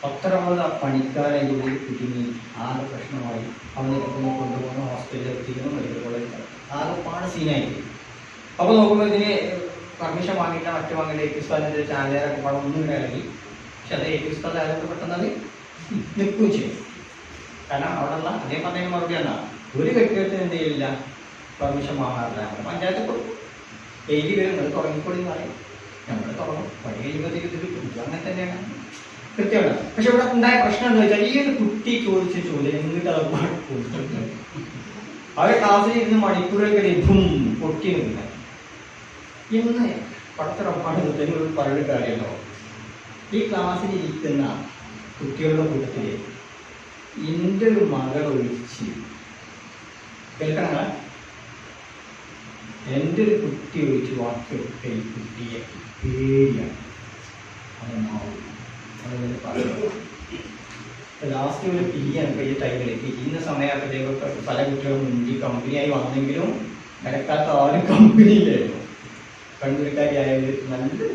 S1: 10-60 പണിക്കാരായി കൂടി കുടുങ്ങി, ആകെ പ്രശ്നമായി. അവിടെ കൊണ്ടുപോകുന്ന ഹോസ്പിറ്റലിൽ എത്തിക്കുന്നു, മെഡിക്കൽ കോളേജ് ആകെ പാട് സീനായിട്ട്. അപ്പോൾ നോക്കുമ്പോൾ ഇതിന് പെർമിഷൻ വാങ്ങിയില്ല, മറ്റു വാങ്ങില്ല. എ പി ഉസ്താദിൻ്റെ ചാനലുകാരൊക്കെ പാടെ ഒന്നും ഇടയാക്കി. പക്ഷെ അത് എ പി ഉസ്താദ് ആയതുകൊണ്ട് പെട്ടെന്ന് അത് നിൽക്കുകയും ചെയ്യും. കാരണം അവിടെ ഉള്ള അതേ പറഞ്ഞതിന് മറുപടി എന്നാ, ഒരു കെട്ടിടത്തിന് എന്ത് ചെയ്യില്ല, പെർമിഷൻ വാങ്ങാറില്ല. നമ്മുടെ പഞ്ചായത്ത് കൊടുക്കും, ഡെയിലി വരും, അത് തുടങ്ങിക്കൊള്ളി എന്ന് പറയും. നമ്മൾ തുടങ്ങും, പണി കഴിയുമ്പോഴത്തേക്ക് ഇത് കിട്ടും. അങ്ങനെ തന്നെയാണ് കൃത്യമാണ്. പക്ഷെ ഇവിടെ ഉണ്ടായ പ്രശ്നം എന്താ വെച്ചാൽ, ഈ ഒരു കുട്ടി ചോദിച്ച ചോദ്യം എന്നിട്ട് അത് അവരെ ക്ലാസ്സിൽ ഇരുന്ന് മണിക്കൂറുകൾക്കിടയിൽ പൊട്ടി നിന്നില്ല. ഇന്ന് പടത്തിറപ്പാണ് ഒരു പറയുന്ന കാര്യമല്ലോ. ഈ ക്ലാസ്സിൽ ഇരിക്കുന്ന കുട്ടികളുടെ കൂട്ടത്തിൽ എൻ്റെ ഒരു മകൾ ഒഴിച്ച് കേൾക്കണ, എൻ്റെ ഒരു കുട്ടി ഒഴിച്ച് ബാക്കിയൊക്കെ ഈ കുട്ടിയെ പേടിയാണ്. അതെന്നാവും പറയുന്നത്. ലാസ്റ്റ് ഒരു പിരിയാണ് ഈ ടൈമിലേക്ക് ഇന്ന സമയമായപ്പോഴത്തേക്കൊക്കെ പല കുട്ടികളും മുൻപ് കമ്പനിയായി വന്നെങ്കിലും നിരക്കാത്ത ആരും കമ്പനിയിലായിരുന്നു. കണ്ണൂരിക്കാരിയായത് നല്ലൊരു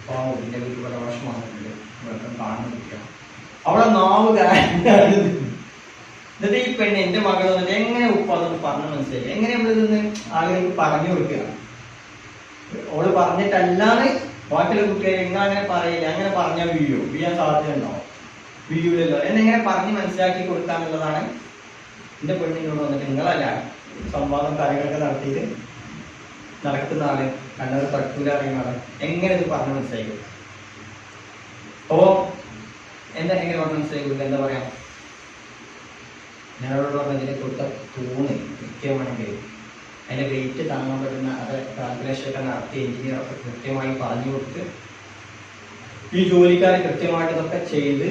S1: പാവം, എൻ്റെ വീട്ടിൽ പല വർഷം വന്നിട്ടുണ്ട്, ഇവിടെ കാണുന്ന കുട്ടിയാണ്. അവളെ നാവ് എന്നിട്ട് ഈ പെണ്ണ് എൻ്റെ മകൾ വന്നിട്ട് എങ്ങനെ ഉപ്പ അതൊന്ന് പറഞ്ഞ് മനസ്സിലായി, എങ്ങനെ നമ്മളിതൊന്ന് ആളുകൾക്ക് പറഞ്ഞു കൊടുക്കുക. അവള് പറഞ്ഞിട്ടല്ലാതെ ബാക്കിയുള്ള കുട്ടികളെ എങ്ങനെ പറയില്ല, അങ്ങനെ പറഞ്ഞാൽ വീഴാൻ സാധ്യത ഉണ്ടാവും. വീഴൂലല്ലോ എന്നെങ്ങനെ പറഞ്ഞ് മനസ്സിലാക്കി കൊടുക്കാന്നുള്ളതാണ് എൻ്റെ പെണ്ണിനോട് വന്നിട്ട്. നിങ്ങളല്ല സംവാദം കാര്യങ്ങളൊക്കെ നടത്തിയിട്ട് നടക്കുന്ന ആള്, കണ്ണൂർ തട്ടൂല അറിയുന്ന ആള്, എങ്ങനെ ഇത് പറഞ്ഞ് മനസ്സിലാക്കി കൊടുക്കാം. അപ്പോൾ എങ്ങനെ പറഞ്ഞ് മനസ്സിലാക്കി കൊടുക്കുക, എന്താ പറയാ, ഞാനോട് പറഞ്ഞതിനെ കൊടുത്ത തൂണ് കൃത്യമാണെങ്കിൽ അതിൻ്റെ വെയിറ്റ് താങ്ങാൻ പറ്റുന്ന അത് കാൽക്കുലേഷൻ ഒക്കെ നടത്തി എഞ്ചിനീയറൊക്കെ കൃത്യമായി പറഞ്ഞു കൊടുത്ത് ഈ ജോലിക്കാരെ കൃത്യമായിട്ട് ഇതൊക്കെ ചെയ്ത്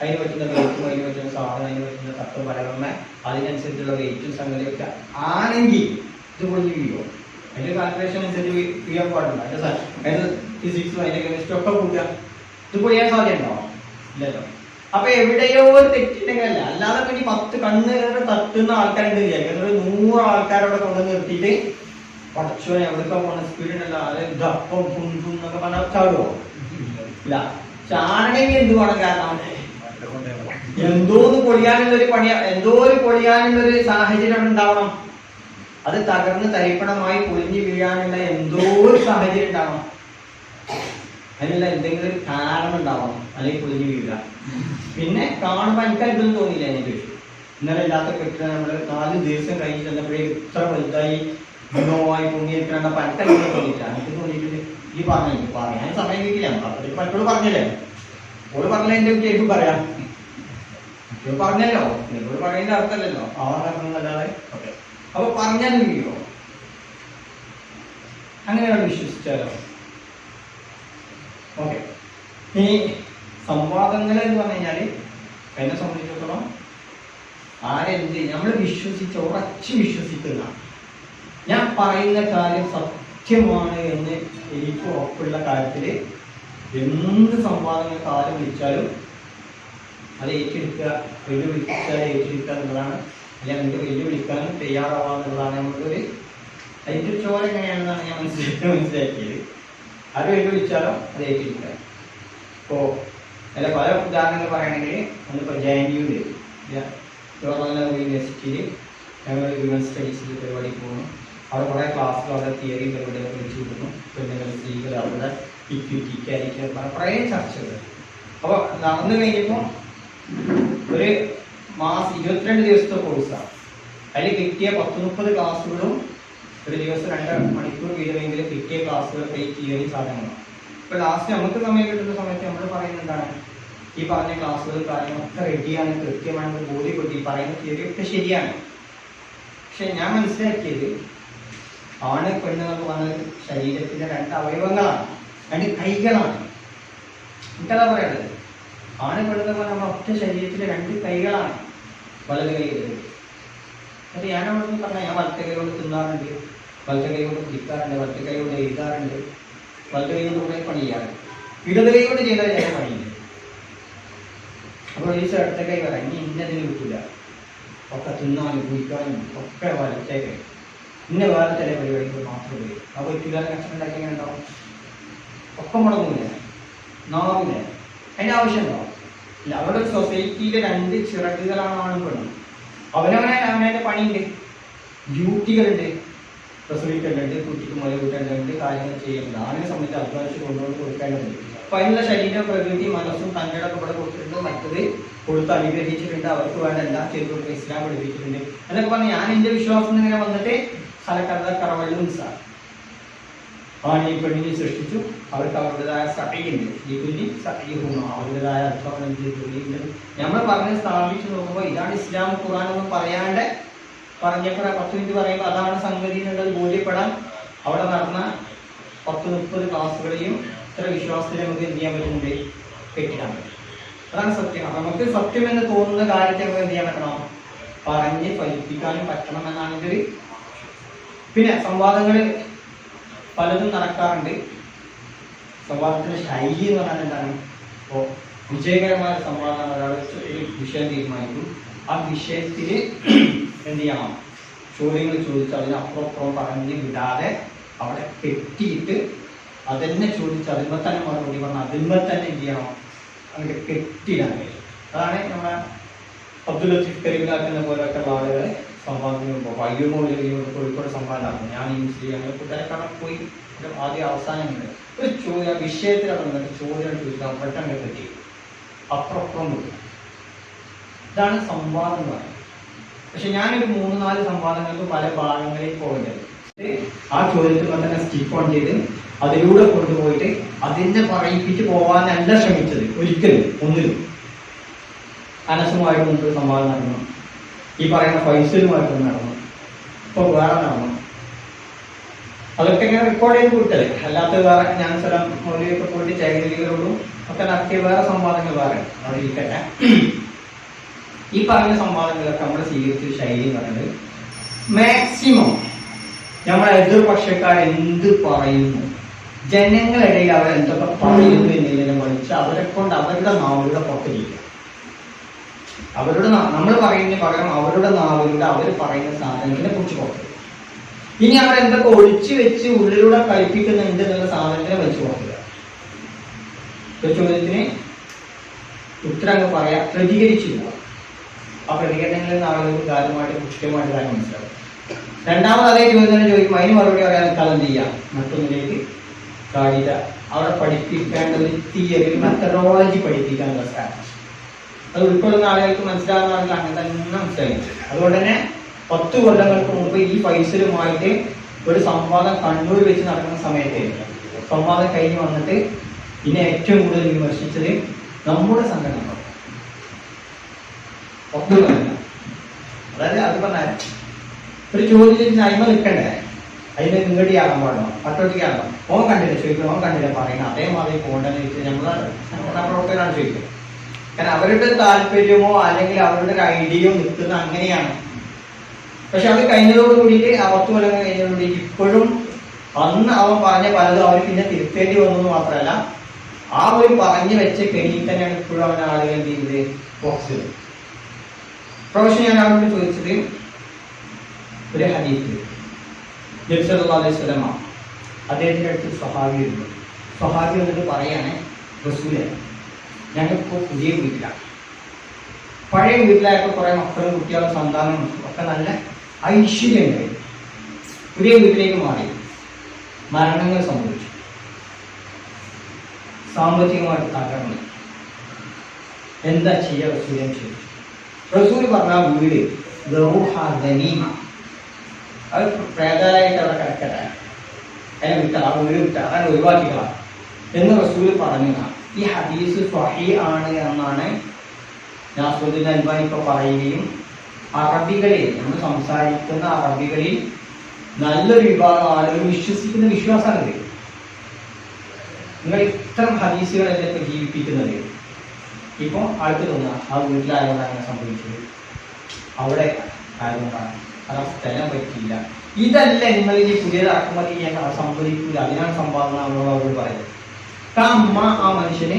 S1: അതിന് പറ്റുന്ന വെയിറ്റും അതിന് പറ്റുന്ന സാധനം അതിന് പറ്റുന്ന തട്ടും പലവന്മ അതിനനുസരിച്ചുള്ള വെയിറ്റും സംഗതിയൊക്കെ ആണെങ്കിൽ ഇത് പൊളിഞ്ഞ് വീഴോ. അതിൻ്റെ കാൽക്കുലേഷൻ അനുസരിച്ച് വീഴാൻ പാടില്ല. അതിൻ്റെ ഫിസിക്സും അതിൻ്റെ കെമിസ്ട്രി ഒക്കെ കൂട്ടുക, ഇത് പൊളിയാൻ സാധ്യത ഉണ്ടാവും ഇല്ലല്ലോ. അപ്പൊ എവിടെയോ ഒരു തെറ്റിണ്ടെങ്കിലല്ല, അല്ലാതെ പിന്നെ 10 കണ്ണുകാരെ തട്ടുന്ന ആൾക്കാരുണ്ട് വിചാരിക്കും. 100 ആൾക്കാരവിടെ കൊണ്ട് നിർത്തിയിട്ട് പഠിച്ചോനെ എവിടെയൊക്കെ പോണ സ്പീഡ് ഉണ്ടല്ലോ, അത് ഇതപ്പം കുണ്ടും എന്നൊക്കെ പറഞ്ഞാൽ ചാടുവോ? ഇല്ല. ചാടണമെങ്കിൽ എന്ത് വേണം? കാരണം എന്തോന്ന് പൊളിയാനുള്ളൊരു പണി, എന്തോ ഒരു പൊളിയാനുള്ളൊരു സാഹചര്യം അവിടെ ഉണ്ടാവണം. അത് തകർന്ന് തരിപ്പണമായി പൊളിഞ്ഞു വീഴാനുള്ള എന്തോ ഒരു സാഹചര്യം ഉണ്ടാവണം. അതിനുള്ള എന്തെങ്കിലും ഒരു കാരണം ഉണ്ടാവണം, അല്ലെങ്കിൽ പൊളിഞ്ഞു വീഴുക. പിന്നെ കാണുമ്പോൾ എനിക്ക് അത്ഭുതം തോന്നിയില്ല. ഞാൻ ചോദിച്ചു, ഇന്നലെ ഇല്ലാത്ത കെട്ടിടം നമ്മൾ 4 ദിവസം കഴിഞ്ഞ് ചെന്നപ്പോഴേക്ക് ഇത്ര വലുതായി ഗുണമായി പൊങ്ങിയിരിക്കണ പനിക്കല്പം തോന്നിയില്ല. എനിക്ക് തോന്നിയിട്ടുണ്ട് ഈ പറഞ്ഞു പറയാൻ സമയം കിട്ടില്ല. അപ്പോഴേക്ക് മറ്റോട് പറഞ്ഞല്ലേ, ഓട് പറഞ്ഞ എൻ്റെ കുട്ടിയായിരിക്കും പറയാം. മറ്റോട് പറഞ്ഞല്ലോ, എന്നോട് പറയുന്നതിന്റെ അർത്ഥമല്ലല്ലോ ആവാന്നല്ലാതെ. ഓക്കെ, അപ്പൊ പറഞ്ഞാലും വീഴോ? അങ്ങനെയാണ് വിശ്വസിച്ചാലോ? ഓക്കെ, ഇനി സംവാദങ്ങൾ എന്ന് പറഞ്ഞു കഴിഞ്ഞാൽ എന്നെ സംബന്ധിച്ചിടത്തോളം ആരെന്ത് നമ്മൾ ഉറച്ചു വിശ്വസിക്കുന്ന, ഞാൻ പറയുന്ന കാര്യം സത്യമാണ് എന്ന് എനിക്ക് ഉറപ്പുള്ള കാര്യത്തിൽ എന്ത് സംവാദങ്ങൾക്ക് ആരും വിളിച്ചാലും അത് ഏറ്റെടുക്കുക, വെല്ലുവിളിച്ചാൽ ഏറ്റെടുക്കുക എന്നുള്ളതാണ്. അല്ലെങ്കിൽ നിങ്ങൾക്ക് വെല്ലുവിളിക്കാനും തയ്യാറാവാന്നുള്ളതാണ് നമുക്കൊരു അതിൻ്റെ ഒരു ചോര എങ്ങനെയാണെന്നാണ് ഞാൻ മനസ്സിലാക്കിയത്. അത് വെല്ലുവിളിച്ചാലോ അത് ഏറ്റെടുക്കുക. ഇപ്പോൾ അല്ല പല ഉദാഹരണങ്ങൾ പറയുകയാണെങ്കിൽ നമ്മളിപ്പോൾ JNU ജവഹർലാൽ യൂണിവേഴ്സിറ്റിയിൽ ഞങ്ങൾ ഹ്യൂമൻ സ്റ്റഡീസിൽ പരിപാടി പോകുന്നു. അവിടെ കുറേ ക്ലാസ്സുകൾ, അവിടെ തിയറി പരിപാടികളൊക്കെ വെച്ച് കിട്ടുന്നു. പെണ്ണുങ്ങൾ, സ്ത്രീകൾ, അവരുടെ ഇക്വിറ്റി, ക്യാരിറ്റി കുറേ ചർച്ചകൾ. അപ്പോൾ നടന്നു കഴിഞ്ഞപ്പോൾ ഒരു മാസം 22 ദിവസത്തെ കോഴ്സാണ്. അതിൽ കിട്ടിയ 10-30 ക്ലാസ്സുകളും ഒരു ദിവസം 2 മണിക്കൂർ വീതമെങ്കിലും കിട്ടിയ ക്ലാസ്സുകളൊക്കെ ഈ തിയറി സാധനങ്ങളാണ്. ഇപ്പോൾ ലാസ്റ്റ് നമുക്ക് സമയം കിട്ടുന്ന സമയത്ത് നമ്മൾ പറയുന്നത് എന്താണ്, ഈ പറഞ്ഞ ക്ലാസ്സുകൾ കാര്യങ്ങളൊക്കെ റെഡിയാണ്, കൃത്യമാണ്, ബോധ്യപ്പെട്ടു, ഈ പറയുന്ന തിയറി ഒക്കെ ശരിയാണ്. പക്ഷെ ഞാൻ മനസ്സിലാക്കിയത് ആണ് പെണ്ണ് എന്നൊക്കെ പറഞ്ഞത് ശരീരത്തിൻ്റെ 2 അവയവങ്ങളാണ്, 2 കൈകളാണ്. എനിക്കതാ പറയേണ്ടത്. ആണ് പെണ്ണെന്ന് പറഞ്ഞാൽ നമ്മുടെ ഒറ്റ ശരീരത്തിലെ 2 കൈകളാണ്, വലത് കൈകൾ. അത് ഞാൻ അവിടെ നിന്ന് പറഞ്ഞാൽ ഞാൻ വലത്തെ കൈ കൊണ്ട് തിന്നാറുണ്ട്, വലത്തെ കൈ കൊണ്ട് പിടിക്കാറുണ്ട്, വലത്തെ കൈ കൊണ്ട് എഴുതാറുണ്ട്, വലത്തെ കൈ കൊണ്ട് കുറേ പണി ചെയ്യാറുണ്ട്, ഇടത് കൈ കൊണ്ട് ചെയ്താൽ ഞാൻ പണിയില്ല. അപ്പോൾ ഈ സ്ഥലത്തേക്കായി പറയാം ഇനി ഇന്നതിന് കിട്ടില്ല, ഒക്കെ തിന്നാനും കുടിക്കാനും ഒക്കെ വലത്തേക്ക് ഇന്ന വേറെ ചില പരിപാടികൾ മാത്രമേ വരും. അപ്പോൾ കിട്ടുകാരെ കഷ്ടം ഉണ്ടാക്കി എങ്ങനെ ഉണ്ടാവും? ഒക്കെ മുടങ്ങൂല, നാവില്ല, അതിൻ്റെ ആവശ്യമുണ്ടോ ഇല്ല. അവരുടെ സൊസൈറ്റിയിലെ രണ്ട് ചിറകുകളാണ് ആണും പെണ്ണും. അവനവൻ്റെ പണിയുണ്ട്, ഡ്യൂട്ടികളുണ്ട്, പ്രസവിക്കേണ്ടതുണ്ട്, കുട്ടിക്ക് മുല കൂട്ടേണ്ടതുണ്ട്, കാര്യങ്ങൾ ചെയ്യേണ്ടത്. ആണിനെ സംബന്ധിച്ച് അധ്വാനിച്ച് കൊണ്ടുകൊണ്ട് കൊടുക്കേണ്ടതുണ്ട്. അപ്പൊ അതിനുള്ള ശരീര പ്രകൃതി മനസ്സും തൻ്റെ ഇവിടെ കൊടുത്തിട്ടുണ്ട്, മറ്റത് കൊടുത്ത് അനുഗ്രഹിച്ചിട്ടുണ്ട്, അവർക്ക് വേണ്ട എല്ലാം ചെയ്തു കൊടുത്ത് ഇസ്ലാം പഠിപ്പിച്ചിട്ടുണ്ട് എന്നൊക്കെ പറഞ്ഞ് ഞാൻ എൻ്റെ വിശ്വാസം ഇങ്ങനെ വന്നിട്ട് സ്ഥലക്കഥ കറവള്ളും സാർ ആണി പെണ്ണിനെ സൃഷ്ടിച്ചു. അവർക്ക് അവരുടേതായ സഹയുണ്ട്, ഈ സഹയുണ്ടോ അവരുടേതായ അധ്വാനം ചെയ്തുണ്ട്. നമ്മൾ പറഞ്ഞ് സ്ഥാപിച്ചു നോക്കുമ്പോൾ ഇതാണ് ഇസ്ലാം ഖുർആൻ ഒന്നും പറയാണ്ട് പറഞ്ഞപ്പോൾ 10 മിനിറ്റ് പറയുമ്പോൾ അതാണ് സംഗതി എന്നുള്ളത് ബോധ്യപ്പെടാൻ അവിടെ നടന്ന 10-30 ക്ലാസ്സുകളെയും ഇത്ര വിശ്വാസത്തിൽ നമുക്ക് എന്ത് ചെയ്യാൻ പറ്റുന്നുണ്ട്, കെട്ടിടാൻ പറ്റും. അതാണ് സത്യം. അപ്പം നമുക്ക് സത്യം എന്ന് തോന്നുന്ന കാര്യത്തെ നമുക്ക് എന്ത് ചെയ്യാൻ പറ്റണം, പറഞ്ഞ് ഫലിപ്പിക്കാനും പറ്റണം എന്നാണ് ഇതൊരു. പിന്നെ സംവാദങ്ങൾ പലതും നടക്കാറുണ്ട്. സംവാദത്തിന്റെ ശൈലി എന്ന് പറഞ്ഞാൽ എന്താണ്? ഇപ്പോൾ വിജയകരമായ സംവാദമാണ്. ഒരാൾ ഒരു വിഷയം തീരുമാനിക്കും, ആ വിഷയത്തിൽ എന്ത് ചെയ്യണം, ചോദ്യങ്ങൾ ചോദിച്ച് അതിനപ്പുറം പറഞ്ഞ് വിടാതെ അവിടെ കെട്ടിയിട്ട് അതെന്നെ ചോദിച്ച് അതിന്മേൽ തന്നെ മറുപടി പറഞ്ഞ് അതിന്മേൽ തന്നെ എന്ത് ചെയ്യണം, അങ്ങനെ കെട്ടിയിടാൻ കഴിയും. അതാണ് നമ്മുടെ അബ്ദുൽ ലത്തീഫ് കരിമിലാക്കുന്ന പോലൊക്കെ ആളുകൾ സംവാദങ്ങൾ പോകും. അയ്യൂമോളിയോട് കോഴിക്കോട് സംവാദം നടന്നു. ഞാൻ ഈ മുസ്ലിം അങ്ങനെ കൂട്ടുകാരെക്കാളും പോയി ആദ്യം അവസാനമുണ്ട് ഒരു ചോദ്യം വിഷയത്തിൽ നടന്നിട്ട് ചോദ്യം ചോദിക്കാൻ പെട്ടെന്ന് കെട്ടി അപ്പുറം കൊടുക്കും. ഇതാണ് സംവാദം എന്ന് പറയുന്നത്. പക്ഷെ ഞാനൊരു 3-4 സംവാദങ്ങൾക്ക് പല ഭാഗങ്ങളിൽ പോകേണ്ടത് ആ ചോദ്യത്തിൽ തന്നെ സ്റ്റിക്ക് ഓൺ ചെയ്ത് അതിലൂടെ കൊണ്ടുപോയിട്ട് അതിനെ പറയിപ്പിച്ച് പോകാനല്ല ശ്രമിച്ചത് ഒരിക്കലും ഒന്നിലും. അനസുമായിട്ട് മുമ്പ് സംവാദം നടന്നു, ഈ പറയുന്ന ഫൈസലുമായിട്ട് നടന്നു, ഇപ്പോൾ വേറെ നടന്നു. അതൊക്കെ ഇങ്ങനെ റെക്കോർഡ് ചെയ്ത് കൊടുത്തത് അല്ലാത്ത വേറെ ഞാൻ സ്ഥലം മൗലിയൊക്കെ പോയിട്ട് ചേകലികളോടും ഒക്കെ നടത്തിയ വേറെ സംവാദങ്ങൾ വേറെ അതിരിക്കട്ടെ. ഈ പറഞ്ഞ സംവാദങ്ങളൊക്കെ നമ്മൾ സ്വീകരിച്ച ശൈലി എന്ന് പറയുന്നത് മാക്സിമം നമ്മളെ എതിർപക്ഷക്കാർ എന്ത് പറയുന്നു, ജനങ്ങളിടയിൽ അവരെന്തൊക്കെ പറയുന്നു എന്നതിനെ പഠിച്ച് അവരെ കൊണ്ട് അവരുടെ നാവുകളുടെ പുറത്തിരിക്കുക. അവരുടെ നമ്മൾ പറയുന്നതിന് പകരം അവരുടെ നാവുകളുടെ അവർ പറയുന്ന സാധനത്തിനെ കുറിച്ച് പുറത്ത്. ഇനി അവരെന്തൊക്കെ ഒളിച്ചു വെച്ച് ഉള്ളിലൂടെ കളിപ്പിക്കുന്നുണ്ട് എന്നുള്ള സാധനത്തിനെ വെച്ച് പുറത്തുക. ചോദ്യത്തിന് ഉത്തരങ്ങൾ പറയാ, പ്രതികരിച്ചു പോവുക. ആ പ്രതികരണങ്ങളിൽ നിന്ന് ആളുകൾക്ക് കാര്യമായിട്ട് കൃത്യമായിട്ട് കാര്യം മനസ്സിലാവും. രണ്ടാമത് അതേ ചോദ്യം തന്നെ ചോദിക്കും, അതിന് മറുപടി പറയാൻ നിൽക്കാതെ എന്ത് ചെയ്യാം, മറ്റൊന്നിലേക്ക് കാണില്ല. അവിടെ പഠിപ്പിക്കേണ്ട ഒരു തിയറി മെത്തഡോളജി പഠിപ്പിക്കാനുള്ള സ്ട്രാറ്റജി അത് ഉൾക്കൊള്ളുന്ന ആളുകൾക്ക് മനസ്സിലാകുന്ന ആളുകൾ അങ്ങനെ തന്നെ മനസ്സിലായി. അതുകൊണ്ട് തന്നെ 10 കൊല്ലങ്ങൾക്ക് മുമ്പ് ഈ ഫൈസലുമായിട്ട് ഒരു സംവാദം കണ്ണൂർ വെച്ച് നടക്കുന്ന സമയത്ത് സംവാദം കഴിഞ്ഞ് വന്നിട്ട് ഇതിനെ ഏറ്റവും കൂടുതൽ വിമർശിച്ചത് നമ്മുടെ സംഘടന. അതായത് അത് പറഞ്ഞാൽ ഒരു ചോദ്യം അയിമ നിൽക്കണ്ടേ, അതിന് നിങ്ങടിയാകാൻ പാടില്ല, പട്ടോട്ടിക്കാകാം. ഓൻ കണ്ടില്ല ചോദിക്കണം, ഓൻ കണ്ടില്ല പറയുന്നത് അതേമാതിരി പോകണ്ടെന്ന് ചോദിച്ചാൽ നമ്മുടെ പ്രവർത്തകരാണ് ചോദിക്കുന്നത്. കാരണം അവരുടെ താല്പര്യമോ അല്ലെങ്കിൽ അവരുടെ ഒരു ഐഡിയയോ നിൽക്കുന്ന അങ്ങനെയാണ്. പക്ഷെ അത് കഴിഞ്ഞതോട് കൂടിയിട്ട് ആ 10 കൊല്ലം കഴിഞ്ഞതോട് കൂടിയിട്ട് ഇപ്പോഴും അന്ന് അവൻ പറഞ്ഞ പലതും അവർ പിന്നെ തിരുത്തേണ്ടി വന്നെന്ന് മാത്രമല്ല, ആ ഒരു പറഞ്ഞു വെച്ച കെണിയിൽ തന്നെയാണ് ഇപ്പോഴും അവൻ ആളുകൾ എന്ത് ചെയ്തത് ബോക്സ് ചെയ്തത്. പ്രൊഫഷൻ ഞാൻ അവരോട് ചോദിച്ചത് ഒരു ഹദീസ് നബി സല്ലല്ലാഹു അലൈഹി വസല്ലം അദ്ദേഹത്തിൻ്റെ അടുത്ത് സ്വഹാബി എന്നിട്ട് പറയാണ്, റസൂലേ ഞങ്ങളിപ്പോൾ പുതിയ വീട്ടിലാണ്. പഴയ വീട്ടിലായപ്പോൾ കുറേ മക്കളും കുട്ടികളും സന്താനവും ഒക്കെ നല്ല ഐശ്വര്യമുണ്ടായി. പുതിയ വീട്ടിലേക്ക് മാറി, മരണങ്ങൾ സംഭവിച്ചു, സാമ്പത്തികമായിട്ട് തകർന്നു. എന്താ ചെയ്യുക റസൂൽ എന്ന് ചോദിച്ചു. റസൂൽ പറഞ്ഞ വീട് ഗൗഹദനീമ, അത് പ്രേതാലായിട്ട് അവിടെ കിടക്കട്ടെ, അതിനെ വിട്ട ആ വീട് വിട്ട അങ്ങനെ ഒഴിവാക്കിക്കളാം എന്ന് റസൂൽ പറഞ്ഞതാണ്. ഈ ഹദീസ് സ്വഹീഹ് ആണ് എന്നാണ് നാസ്റുദ്ദീൻ അൽബാനി ഇപ്പോൾ പറയുകയും അറബികളിൽ നമ്മൾ സംസാരിക്കുന്ന അറബികളിൽ നല്ലൊരു വിഭാഗം ആളുകൾ വിശ്വസിക്കുന്ന വിശ്വാസമാണിത്. നിങ്ങൾ ഇത്തരം ഹദീസുകളല്ലേ ഇപ്പോൾ ജീവിപ്പിക്കുന്നത്. ഇപ്പോൾ ആൾക്ക് തോന്നുക ആ വീട്ടിലായതുകൊണ്ട് അങ്ങനെ സംഭവിച്ചത്, അവിടെ ആയതുകൊണ്ടാണ്, അത് സ്ഥലം പറ്റിയില്ല. ഇതല്ല നിങ്ങൾ ഇനി പുതിയത് ഇറക്കുമതി ചെയ്യാൻ സംഭവിക്കില്ല, അതിനാണ് സംഭാവന അവരോട് പറയുന്നത്. അമ്മ ആ മനുഷ്യന്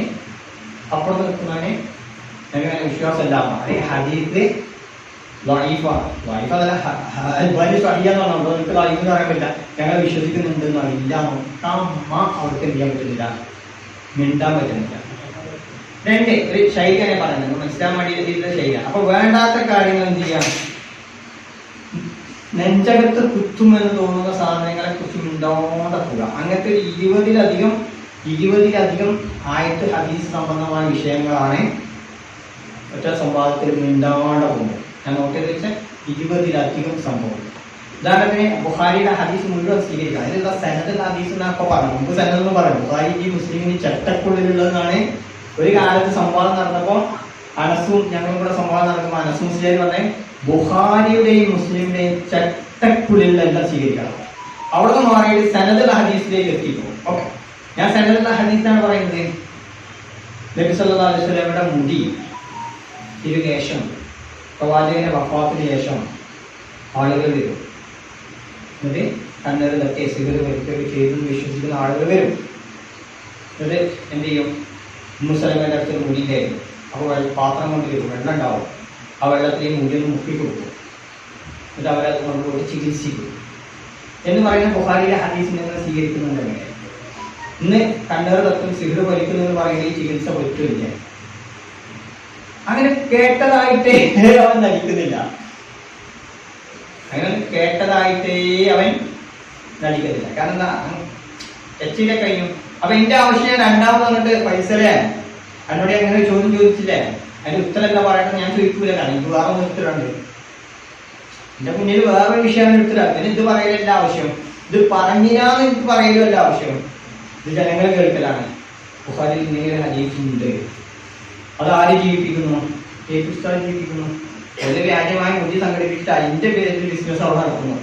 S1: അപ്പുറത്ത് നിൽക്കുന്നവനെ ഞങ്ങൾക്ക് വിശ്വാസമല്ല. ഹദീസ് ഞങ്ങൾ വിശ്വസിക്കുന്നുണ്ടെന്നോ ഇല്ലാന്നോ അവർക്ക് എന്ത് ചെയ്യാൻ പറ്റുന്നില്ല, മിണ്ടാൻ പറ്റുന്നില്ല. രണ്ട്, ഒരു ശൈലിയാണ് പറയുന്നത്, മനസ്സിലാൻ വേണ്ടിയിട്ടുള്ള ശൈലിയാണ്. അപ്പൊ വേണ്ടാത്ത കാര്യങ്ങൾ എന്ത് ചെയ്യാം, നെഞ്ചകത്ത് കുത്തുമെന്ന് തോന്നുന്ന സാധനങ്ങളെ കുറിച്ച് മിണ്ടാണ്ട് പോവുക. അങ്ങനത്തെ ഒരു 20-ലധികം ആയിട്ട് ഹദീസ് സംബന്ധമായ വിഷയങ്ങളാണ് ഒറ്റ സംവാദത്തിൽ മിണ്ടാണ്ട് പോകുന്നത്. ഞാൻ നോക്കിയത് വെച്ചാൽ 20-ലധികം സംഭവം. ഉദാഹരണത്തിന് ബുഖാരിയുടെ ഹദീസ് മുഴുവൻ സ്വീകരിക്കണം. അതിലുള്ള സനദ് ഹദീസ് എന്നൊക്കെ പറഞ്ഞു. നമുക്ക് സനദ് എന്ന് പറയും. ബുഖാരി മുസ്ലിമിന് ചട്ടക്കുള്ളിലുള്ളതാണ്. ഒരു കാലത്ത് സംവാദം നടന്നപ്പോൾ അനസും ഞങ്ങളും കൂടെ സംവാദം നടക്കുമ്പോൾ അനസ് മുസ്ലിം പറഞ്ഞ ബുഖാരിയുടെയും മുസ്ലിമിന്റെയും ചട്ടക്കുള്ളിലെല്ലാം സ്വീകരിക്കണം. അവിടെ നിന്ന് മാറിയിട്ട് സനദ് ഹദീസിലേക്ക് എത്തിക്കും. ഓക്കെ, ഞാൻ സനദ് ഹദീസാണ് പറയുന്നത്. നബി സല്ലല്ലാഹു അലൈഹി വസല്ലമയുടെ മുടി ശേഷം, പ്രവാചകന്റെ വഫാത്തിന് ശേഷം ആളുകൾ വരും. എന്നിട്ട് കണ്ണീർ തട്ടി സിഗരറ്റ് വലിക്കുകയൊക്കെ ചെയ്തെന്ന് വിശ്വസിക്കുന്ന ആളുകൾ വരും. എന്നിട്ട് എന്ത് ചെയ്യും, മുസ്ലിമിന്റെ അടുത്തൊരു മുടിയിലായിരുന്നു. അപ്പോൾ പാത്രം കൊണ്ട് വരും, വെള്ളം ഉണ്ടാവും. ആ വെള്ളത്തിൽ ഈ മുടിയൊന്ന് മുക്കി കൊടുക്കും. എന്നിട്ട് അവരത് കൊണ്ടുപോയി ചികിത്സിക്കും എന്ന് പറയുന്ന ബുഖാരിയുടെ ഹദീസ് നിങ്ങൾ സ്വീകരിക്കുന്നുണ്ട്. എങ്ങനെ ഇന്ന് കണ്ണീർ തട്ടും സിഗരറ്റ് വലിക്കുന്നതെന്ന് പറയുന്നത് ഈ ചികിത്സ പറ്റില്ല. അങ്ങനെ കേട്ടതായിട്ടേ അവൻ നടിക്കുന്നില്ല. അങ്ങനെ കേട്ടതായിട്ടേ അവൻ നടിക്കുന്നില്ല. കാരണം എന്താ, എച്ചിലെ കഴിഞ്ഞു. അപ്പൊ എന്റെ ആവശ്യം ഞാൻ രണ്ടാമത് വന്നിട്ട് പൈസല്ലേ എന്നോട് അങ്ങനെ ചോദ്യം ചോദിച്ചില്ലേ, അതിന്റെ ഉത്തരം എന്താ പറയട്ടെ ഞാൻ ചോദിക്കൂല. കാരണം എനിക്ക് വേറെ ഒന്ന് ഉത്തരമുണ്ട്. എന്റെ മുന്നിൽ വേറെ വിഷയമാണ് ഉത്തരം. പിന്നെ ഇത് പറയലല്ല ആവശ്യം, ഇത് പറഞ്ഞില്ലാന്ന് എനിക്ക് പറയലല്ല ആവശ്യം. ഇത് ജനങ്ങൾ കേൾക്കലാണ്. ബുഖാരിയിൽ ഇങ്ങനെ ഹദീസ് ഉണ്ട്. അത് ആര് ജീവിപ്പിക്കുന്നു? ഉസ്താദ് ജീവിപ്പിക്കുന്നു. ഒരു വ്യാജമായ മുടി സംഘടിപ്പിച്ചിട്ട് അതിന്റെ പേരിൽ ബിസിനസ് അവിടെ നടക്കുന്നു.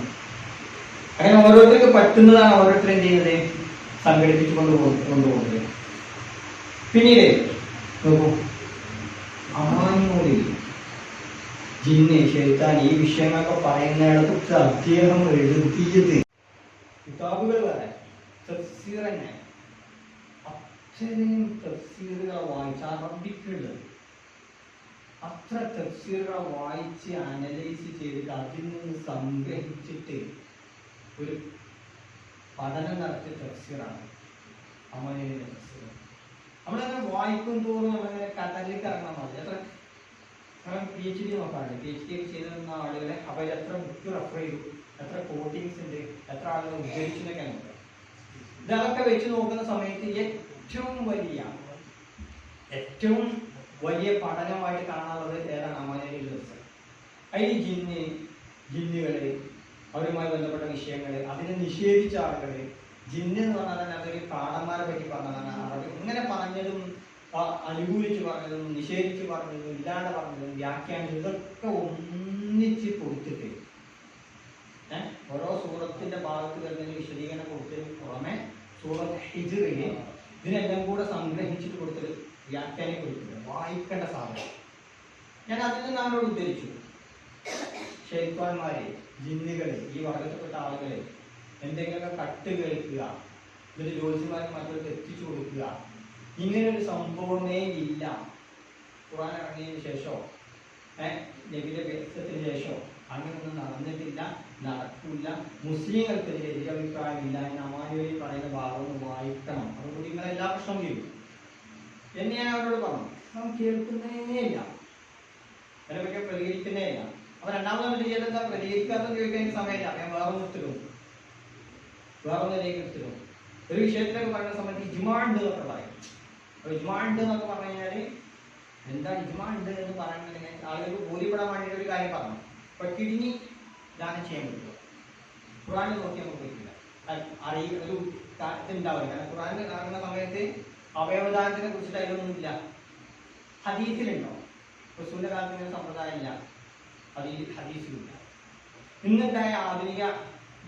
S1: അങ്ങനെ ഓരോരുത്തർക്ക് പറ്റുന്നതാണ് ഓരോരുത്തർ എന്ത് ചെയ്യുന്നത്, സംഘടിപ്പിച്ചു കൊണ്ടുപോകുന്നത്. പിന്നീട് നോക്കൂ, ആനോടി ജിന്ന് ശൈത്താൻ ഈ വിഷയങ്ങളൊക്കെ പറയുന്നിടത്ത് അദ്ദേഹം എഴുതിയത് കിതാബുകൾ വേറെ, തഫ്സീർ തന്നെ. അത്രയും തഫ്സീറുകൾ വായിച്ച അറബിക്കുള്ളത്, അത്ര തഫ്സീറുകൾ വായിച്ച് അനലൈസ് ചെയ്തിട്ട് അതിൽ നിന്ന് സംഗ്രഹിച്ചിട്ട് ഒരു പഠനം നടത്തിയ തഫ്സീറാണ് അമലിന്റെ തഫ്സീർ. നമ്മളങ്ങനെ വായിക്കും തോറും നമ്മളിങ്ങനെ കടലിലേക്ക് ഇറങ്ങാൻ മതി. എത്ര PhD നോക്കാറുണ്ട്. PhD ചെയ്തിരുന്ന ആളുകളെ അവർ എത്ര ബുക്ക് റെഫർ ചെയ്തു, എത്ര കോട്ടിങ്സ് ഉണ്ട്, എത്ര ആളുകൾ ഉദ്ദേശിച്ചതൊക്കെ നോക്കുക. ഇതൊക്കെ വെച്ച് നോക്കുന്ന സമയത്ത് ഏറ്റവും വലിയ പഠനമായിട്ട് കാണാനുള്ളത് ഏതാണ്? അമലിന്റെ തഫ്സീർ. അതിൽ ജിന്നുകള്, അവരുമായി ബന്ധപ്പെട്ട വിഷയങ്ങൾ, അതിനെ നിഷേധിച്ച ആളുകൾ, ജിന്ന് എന്ന് പറഞ്ഞാൽ തന്നെ അതൊരു കാടന്മാരെ പറ്റി പറഞ്ഞതാണ്. അറബി ഇങ്ങനെ പറഞ്ഞതും അനുകൂലിച്ച് പറഞ്ഞതും നിഷേധിച്ച് പറഞ്ഞതും ഇല്ലാണ്ട് പറഞ്ഞതും വ്യാഖ്യാനം ഇതൊക്കെ ഒന്നിച്ച് കൊടുത്തിട്ട് ഓരോ സൂറത്തിന്റെ ഭാഗത്ത് വരുന്നതിന് വിശദീകരണം കൊടുത്തതിന് പുറമെ സൂറത്ത് ഹിജ്റിന് ഇതിനെല്ലാം കൂടെ സംഗ്രഹിച്ചിട്ട് കൊടുത്തത് വ്യാഖ്യാനം കൊടുത്തിട്ട് വായിക്കേണ്ട സാധനം. ഞാൻ അതിൽ നിന്ന് അവരോട് ഉദ്ധരിച്ചു, ശൈത്വാന്മാരെ, ജിന്നുകളെ, ഈ വർഗത്തിൽപ്പെട്ട ആളുകളെ എന്തെങ്കിലുമൊക്കെ കട്ട് കേൾക്കുക, എന്നിട്ട് ജ്യോതിഷന്മാർക്ക് മറ്റൊരു എത്തിച്ചു കൊടുക്കുക, ഇങ്ങനൊരു സംഭവമേ ഇല്ല. ഖുർആൻ ഇറങ്ങിയതിന് ശേഷമോ നബിയുടെ വ്യക്തത്തിന് ശേഷമോ അങ്ങനെയൊന്നും നടന്നിട്ടില്ല, നടക്കില്ല. മുസ്ലിങ്ങൾക്കെതിരെ എതിരഭിപ്രായമില്ല എന്ന് അമാനുവലി പറയുന്ന ഭാഗം ഒന്ന് വായിക്കണം. അതുകൊണ്ട് നിങ്ങൾ എല്ലാ പ്രശ്നവും ചെയ്യും എന്ന് ഞാൻ അവരോട് പറഞ്ഞു. നാം കേൾക്കുന്നേ ഇല്ല, അതിനെപ്പറ്റി പ്രതികരിക്കുന്നേ ഇല്ല. അപ്പൊ രണ്ടാമത് ചെയ്തെന്താ, പ്രതികരിക്കാത്തെന്ന് ചോദിക്കാൻ സമയമില്ല. ഞാൻ വേറൊന്നിലേക്ക് എടുത്തിടും. ഒരു വിഷയത്തിലേക്ക് പറയുന്ന സമയത്ത് ഇജ്മാ ഉണ്ട് എന്നൊക്കെ പറയും. അപ്പൊ ഇജ്മാ ഉണ്ട് എന്നൊക്കെ പറഞ്ഞു കഴിഞ്ഞാല് എന്താ ഇജ്മാ ഉണ്ട് എന്ന് പറയുന്നത്, ആളുകൾക്ക് ബോധ്യപ്പെടാൻ വേണ്ടിയിട്ട് ഒരു കാര്യം പറഞ്ഞു. അപ്പൊ കിഡ്നി ദാനം ചെയ്യാൻ പറ്റുമോ? ഖുർആനിൽ നോക്കി നമുക്ക് പറ്റില്ല, ഒരു ഇതുണ്ടാവില്ല. കാരണം ഖുർആനിൽ ഇറങ്ങുന്ന സമയത്ത് അവയവദാനത്തിനെ കുറിച്ചിട്ട് അതിലൊന്നുമില്ല. ഹദീസിലുണ്ടോ? റസൂലിന്റെ കാലത്ത് ഇങ്ങനെ സമ്പ്രദായം ഇല്ല, ഹദീസിലില്ല. ഇന്നുണ്ടായ ആധുനിക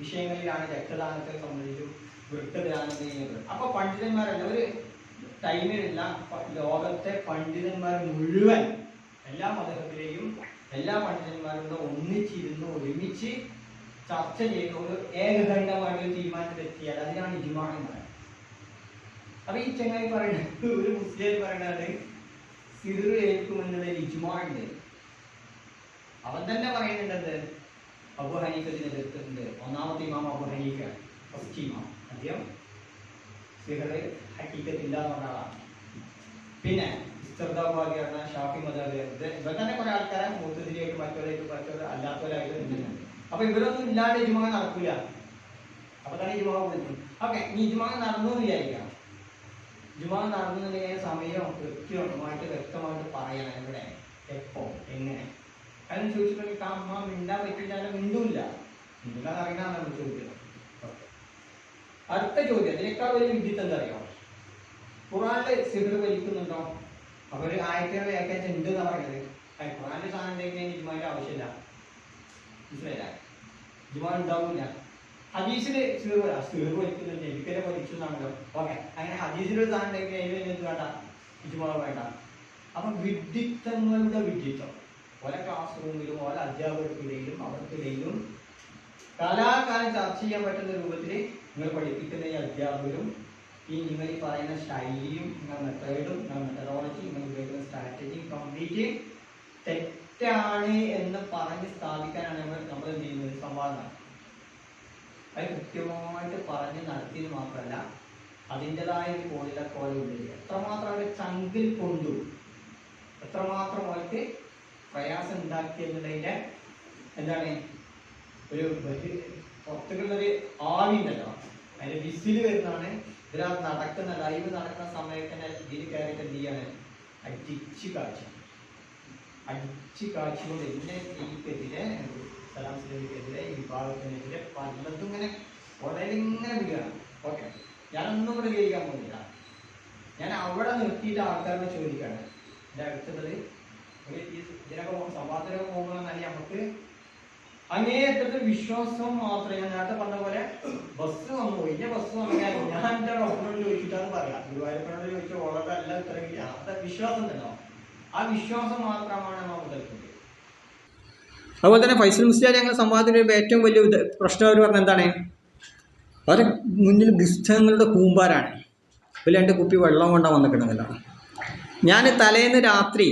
S1: വിഷയങ്ങളിലാണ് രക്തദാനത്തെ സംബന്ധിച്ചും വൃക്കദാനം ചെയ്യുന്നത്. അപ്പൊ പണ്ഡിതന്മാരല്ല, ഒരു ടൈമിലുള്ള ലോകത്തെ പണ്ഡിതന്മാർ മുഴുവൻ എല്ലാ മതത്തിലെയും എല്ലാ പണ്ഡിതന്മാരും ഒന്നിച്ചിരുന്ന് ഒരുമിച്ച് ചർച്ച ചെയ്ത് ഒരു ഏകഖണ്ഡമായിട്ട് തീരുമാനത്തിലെത്തിയാൽ അതിനാണ് ഇജ്മാ എന്ന് പറയുന്നത്. അപ്പൊ ഈ ചങ്ങായി പറയുന്നത്, ഒരു മുസ്ലിം പറയുന്നത് സിറ് ഏൽക്കുമെന്നുള്ള ഇജ്മാഉണ്ട്. അവൻ തന്നെ പറയുന്നുണ്ടത് അബൂ ഹനീഫത്തിനെ എതിർത്തിട്ടുണ്ട്. ഒന്നാമത്തെ ഇമാം അബൂ ഹനീഫ, ഫസ്റ്റ് ഇമാം, അദ്ദേഹം സിഹറ് ഹഖീഖത്തില്ല എന്ന് പറഞ്ഞ ആളാണ്. പിന്നെ ഇസ്തിർദാബാദി പറഞ്ഞ ഷാഫി മദ്ഹബ്, ഇവർ തന്നെ കുറെ ആൾക്കാരെ മുഅ്തസിലിയായിട്ട് മറ്റവരായിട്ട് അല്ലാത്തവരായിട്ട് നിൽക്കുന്നുണ്ട്. അപ്പൊ ഇവരൊന്നും ഇല്ലാണ്ട് ഇജ്മാ നടക്കില്ല. അപ്പൊ തന്നെ ഇജ്മാ വിളിക്കും. ഓക്കെ, ഇനി ഇജ്മാ നടന്നു എന്ന് വിചാരിക്കാം. ഇജ്മാ നടന്നുണ്ടെങ്കിൽ സമയം കൃത്യമായിട്ട് വ്യക്തമായിട്ട് പറയണം. എവിടെ, എപ്പോ, എങ്ങനെ. കാരണം ചോദിച്ചിട്ടുണ്ടെങ്കിൽ അമ്മ മിണ്ടാൻ പറ്റില്ലാലും മിണ്ടൂല്ല. മിണ്ടാൻ അറിയാൻ നമ്മൾ ചോദിക്കുന്നത്. അടുത്ത ചോദ്യം, അതിനേക്കാൾ ഒരു വിദ്യത്ത് എന്താ അറിയാം? ഖുറാനിൽ സിഹർ വലിക്കുന്നുണ്ടോ? അവർ ആയത്തുകൾ വ്യാഖ്യാനിച്ച് ഉണ്ട് എന്നാ പറയുന്നത്. ഖുറാനിൽ സാധനം ഉണ്ടെങ്കിൽ ഇജ്മാന്റെ ആവശ്യമില്ല. മനസ്സിലായില്ല? ഇജ്മാ ഉണ്ടാവില്ല. ഹദീസില് സിഹർ വലിക്കുന്നുണ്ട്, എനിക്കല്ലേ വലിച്ചു എന്നാണല്ലോ. ഓക്കെ, അങ്ങനെ ഹദീസിലൊരു സാധനം ഉണ്ടെങ്കിൽ അതിന് എന്ത് വേണ്ട? ഇജ്മാ വേണ്ട. അപ്പൊ വിഡ്ഢിത്തങ്ങളുടെ വിഡ്ഢിത്തം ഓരോ ക്ലാസ് റൂമിലും ഓരോ അധ്യാപകർക്കിടയിലും അവർക്കിടയിലും കാലാകാലം ചർച്ച ചെയ്യാൻ പറ്റുന്ന രൂപത്തിൽ നിങ്ങൾ പഠിപ്പിക്കുന്ന ഈ അധ്യാപകരും നിങ്ങൾ ഈ പറയുന്ന ശൈലിയും നിങ്ങൾ മെത്തേഡും നിങ്ങൾ മെത്തഡോളജി നിങ്ങൾ ഉപയോഗിക്കുന്ന സ്ട്രാറ്റജിയും കംപ്ലീറ്റ് തെറ്റാണ് എന്ന് പറഞ്ഞ് സ്ഥാപിക്കാനാണ് നമ്മൾ എന്ത് ചെയ്യുന്നത്? സംവാദം. അത് കൃത്യമായിട്ട് പറഞ്ഞ് നടത്തിയത് മാത്രമല്ല, അതിൻ്റെതായ ഒരു കോലിലക്കോല ഉള്ളിൽ എത്രമാത്രം അവർ ചങ്കിൽ കൊണ്ടു, എത്രമാത്രം അവർക്ക് പ്രയാസം ഉണ്ടാക്കിയതിൻ്റെ എന്താണ് ഒരു പുറത്തുള്ളൊരു ആവി ഉണ്ടല്ലോ, അതിൻ്റെ വിസിൽ വരുന്നതാണ്. ഇതിനകത്ത് നടക്കുന്ന ലൈവ് നടക്കുന്ന സമയത്ത് തന്നെ ഇതിൽ കയറിയിട്ട് എന്ത് ചെയ്യാണ്? അടിച്ച് കാഴ്ചകൊണ്ട് ഇതിൻ്റെ എനിക്കെതിരെ സലാംസിനെതിരെ ഈ വിഭാഗത്തിനെതിരെ പലതും ഇങ്ങനെ ഉടലിങ്ങനെ വിടുകയാണ്. ഓക്കെ, ഞാനൊന്നും കൂടെ കേൾക്കാൻ പോകുന്നില്ല. ഞാൻ അവിടെ നിർത്തിയിട്ട് ആൾക്കാരോട് ചോദിക്കുകയാണ്. എൻ്റെ അടുത്തുള്ളത് ഇതിനൊക്കെ സംവാദത്തിനൊക്കെ പോകുമ്പോഴെന്നാണ് നമുക്ക് അങ്ങേയറ്റത്തെ വിശ്വാസം മാത്രമേ, ഞാൻ നേരത്തെ പറഞ്ഞ പോലെ ബസ് വന്നു പോയി, ഇന്ന ബസ് വന്നാൽ ഞാൻ എൻ്റെ ഡോക്ടറോട് ചോദിച്ചിട്ടാണ് പറയാം. ഗുരുവായൂരപ്പനോട് ചോദിച്ച വളരെ അല്ല ഇത്രയും അത് വിശ്വാസം ഉണ്ടല്ലോ. ആ വിശ്വാസം മാത്രമാണ് നമ്മൾ മുതൽക്കുന്നത്. അതുപോലെ തന്നെ ഫൈസൽ മുസ്ലിയാർ ഞങ്ങൾ സംവാദത്തിൻ്റെ ഏറ്റവും വലിയ പ്രശ്നം അവർ പറഞ്ഞ എന്താണ്? അവരെ മുന്നിൽ പുസ്തകങ്ങളുടെ കൂമ്പാരാണ്. ഒരു 2 കുപ്പി വെള്ളം കൊണ്ടാണ് വന്നിട്ടുണ്ടെന്നല്ല. ഞാൻ തലേന്ന് രാത്രി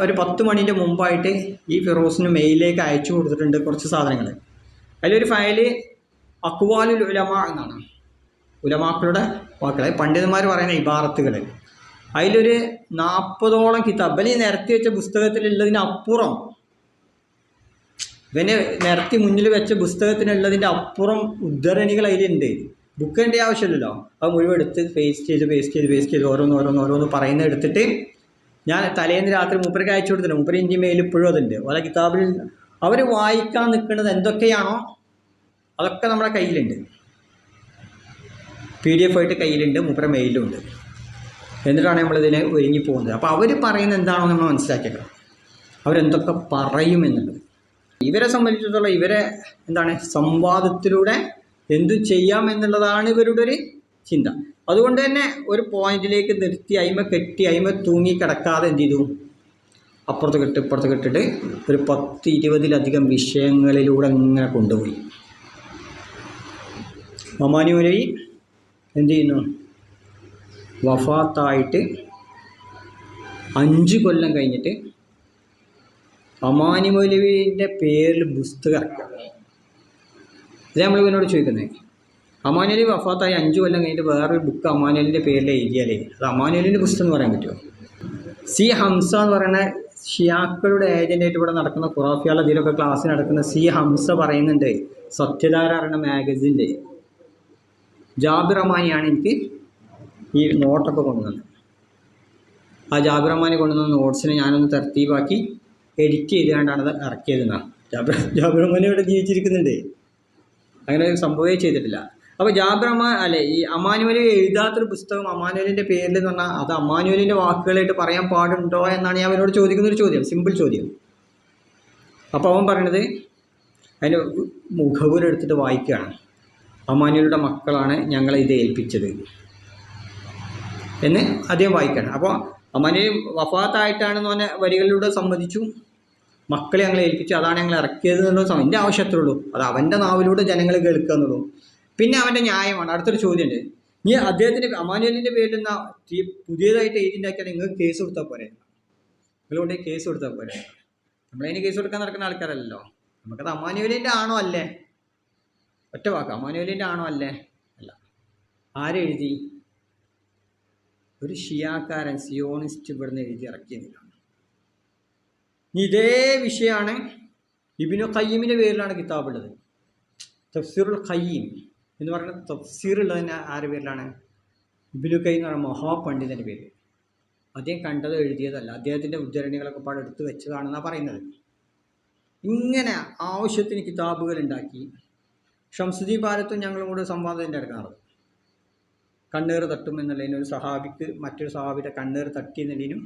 S1: ഒരു 10 മണിൻ്റെ മുമ്പായിട്ട് ഈ ഫിറോസിന് മെയിലിലേക്ക് അയച്ചു കൊടുത്തിട്ടുണ്ട് കുറച്ച് സാധനങ്ങൾ. അതിലൊരു ഫയല് അക്വാലുൽ ഉലമ എന്നാണ്, ഉലമാക്കളുടെ വാക്കുകൾ, പണ്ഡിതന്മാർ പറയുന്ന ഇബാറത്തുകൾ. അതിലൊരു 40ഓളം കിതാബ് ഇവന് നിരത്തി വെച്ച പുസ്തകത്തിലുള്ളതിനപ്പുറം, ഇവന് നിരത്തി മുന്നിൽ വെച്ച പുസ്തകത്തിനുള്ളതിൻ്റെ അപ്പുറം ഉദ്ധരണികൾ അതിലുണ്ട്. ബുക്കിൻ്റെ ആവശ്യമില്ലല്ലോ. അത് മുഴുവൻ എടുത്ത് പേസ്റ്റ് ചെയ്ത് ഓരോന്ന് പറയുന്നത് എടുത്തിട്ട് ഞാൻ തലേന്ന് രാത്രി മൂപ്പർക്ക് അയച്ചു കൊടുത്തില്ല. മൂപ്പര് ഇന്ത്യ മെയിൽ ഇപ്പോഴും അതുണ്ട്. ഓരോ കിതാബിൽ അവർ വായിക്കാൻ നിൽക്കുന്നത് എന്തൊക്കെയാണോ അതൊക്കെ നമ്മുടെ കയ്യിലുണ്ട്. PDF ആയിട്ട് കയ്യിലുണ്ട്, മൂപ്പര മെയിലും ഉണ്ട്. എന്നിട്ടാണ് നമ്മളിതിനെ ഒരുങ്ങി പോകുന്നത്. അപ്പോൾ അവർ പറയുന്നത് എന്താണോ നമ്മൾ മനസ്സിലാക്കിയേക്കാം, അവരെന്തൊക്കെ പറയും എന്നുള്ളത്. ഇവരെ സംബന്ധിച്ചിടത്തോളം ഇവരെ എന്താണ് സംവാദത്തിലൂടെ എന്തു ചെയ്യാം എന്നുള്ളതാണ് ഇവരുടെ ഒരു ചിന്ത. അതുകൊണ്ട് തന്നെ ഒരു പോയിന്റിലേക്ക് നിർത്തി അയിമ തൂങ്ങി കിടക്കാതെ എന്ത് ചെയ്തു, അപ്പുറത്ത് കെട്ടിട്ട് ഒരു 10-20 വിഷയങ്ങളിലൂടെ ഇങ്ങനെ കൊണ്ടുപോയി. മമാനി മൗലവി എന്ത് ചെയ്യുന്നു? വഫാത്തായിട്ട് 5 കൊല്ലം കഴിഞ്ഞിട്ട് അമാനി മൗലവിൻ്റെ പേരിൽ പുസ്തകം ഇറക്കുക. ഇത് നമ്മൾ ഇവനോട് ചോദിക്കുന്നത്. അമാനുവലി വഫാത്തായി 5 കൊല്ലം കഴിഞ്ഞിട്ട് വേറൊരു ബുക്ക് അമാനുവലിൻ്റെ പേരിൽ എഴുതിയാലേ അത് അമാനുവലിൻ്റെ പുസ്തകം എന്ന് പറയാൻ പറ്റുമോ? സി ഹംസ എന്ന് പറയുന്ന ഷിയാക്കളുടെ ഏജൻ്റായിട്ട് ഇവിടെ നടക്കുന്ന ഖുറാഫിയാൾ അതിലൊക്കെ ക്ലാസ് നടക്കുന്ന സി ഹംസ പറയുന്നുണ്ട്, സത്യധാര പറയുന്ന മാഗസിൻ്റെ ജാബിർ റഹ്മാനിയാണ് എനിക്ക് ഈ നോട്ടൊക്കെ കൊണ്ടുവന്നത്. ആ ജാബിർ റഹ്മാനി കൊണ്ടുവന്ന നോട്ട്സിനെ ഞാനൊന്ന് തർത്തീബാക്കി എഡിറ്റ് ചെയ്തുകൊണ്ടാണ് അത് ഇറക്കിയതെന്നാണ്. ജാബിർ റഹ്മാനി ഇവിടെ ജീവിച്ചിരിക്കുന്നുണ്ട്, അങ്ങനെ ഒരു സംഭവമേ ചെയ്തിട്ടില്ല. അപ്പോൾ ജാബിർ റഹ്മാൻ ഈ അമാനുവൽ എഴുതാത്തൊരു പുസ്തകം അമാനുവലിൻ്റെ പേരിൽ എന്ന് പറഞ്ഞാൽ അത് അമാനുവലിൻ്റെ വാക്കുകളായിട്ട് പറയാൻ പാടുണ്ടോ എന്നാണ് ഞാൻ അവനോട് ചോദിക്കുന്നൊരു ചോദ്യം, സിമ്പിൾ ചോദ്യം. അപ്പോൾ അവൻ പറയണത് അതിൻ്റെ മുഖവുരെടുത്തിട്ട് വായിക്കുകയാണ്, അമാനുവലിയുടെ മക്കളാണ് ഞങ്ങളെ ഇത് ഏൽപ്പിച്ചത് എന്ന് അദ്ദേഹം വായിക്കുകയാണ്. അപ്പോൾ അമാനുവൽ വഫാത്തായിട്ടാണെന്ന് പറഞ്ഞ വരികളിലൂടെ സമ്മതിച്ചു, മക്കളെ ഞങ്ങളെ ഏൽപ്പിച്ചു, അതാണ് ഞങ്ങൾ ഇറക്കിയത് എന്നുള്ള എൻ്റെ ആവശ്യത്തിലുള്ളൂ. അത് അവൻ്റെ നാവിലൂടെ ജനങ്ങൾ കേൾക്കുക എന്നുള്ളൂ. പിന്നെ അവൻ്റെ ന്യായമാണ്. അടുത്തൊരു ചോദ്യമുണ്ട്, ഇനി അദ്ദേഹത്തിൻ്റെ അമാനുവലിൻ്റെ പേരിൽ നിന്ന് പുതിയതായിട്ട് എഴുതിണ്ടാക്കിയാൽ നിങ്ങൾക്ക് കേസ് കൊടുത്താൽ പോരെ, നിങ്ങളുകൊണ്ട് കേസ് കൊടുത്താൽ പോരെ. നമ്മളതിന് കേസ് കൊടുക്കാൻ നടക്കുന്ന ആൾക്കാരല്ലോ. നമുക്കത് അമാനുവലിൻ്റെ ആണോ അല്ലേ, ഒറ്റ വാക്ക്, അമാനുവലിൻ്റെ ആണോ അല്ലേ അല്ല. ആരെഴുതി? ഒരു ഷിയാക്കാരൻ സിയോണിസ്റ്റ് ഇവിടുന്ന് എഴുതി ഇറക്കിയതില്ല. ഇതേ വിഷയമാണ് ഇബ്നു ഖയ്യിമിൻ്റെ പേരിലാണ് കിതാബുള്ളത്. തഫ്സീറുൽ ഖയ്യിം എന്ന് പറയുന്ന തഫ്സീറുള്ളത് തന്നെ ആരുടെ പേരിലാണ്? ഇബ്നു ഖയ്യിം എന്ന് പറയുന്ന മഹാപണ്ഡിതൻ്റെ പേര്. അദ്ദേഹം കണ്ടത് എഴുതിയതല്ല, അദ്ദേഹത്തിൻ്റെ ഉദ്ധരണികളൊക്കെ പാടെ എടുത്ത് വെച്ചതാണെന്നാണ് പറയുന്നത്. ഇങ്ങനെ ആവശ്യത്തിന് കിതാബുകൾ ഉണ്ടാക്കി ഷംസുദ്ദീൻ ഭാരത്തും ഞങ്ങളും കൂടെ സംവാദത്തിൻ്റെ അടുക്കാറുണ്ട്. കണ്ണേറ് തട്ടും എന്നുള്ളതിന് ഒരു സഹാബിക്ക് മറ്റൊരു സഹാബിയുടെ കണ്ണേറ് തട്ടി എന്നുള്ളതിനും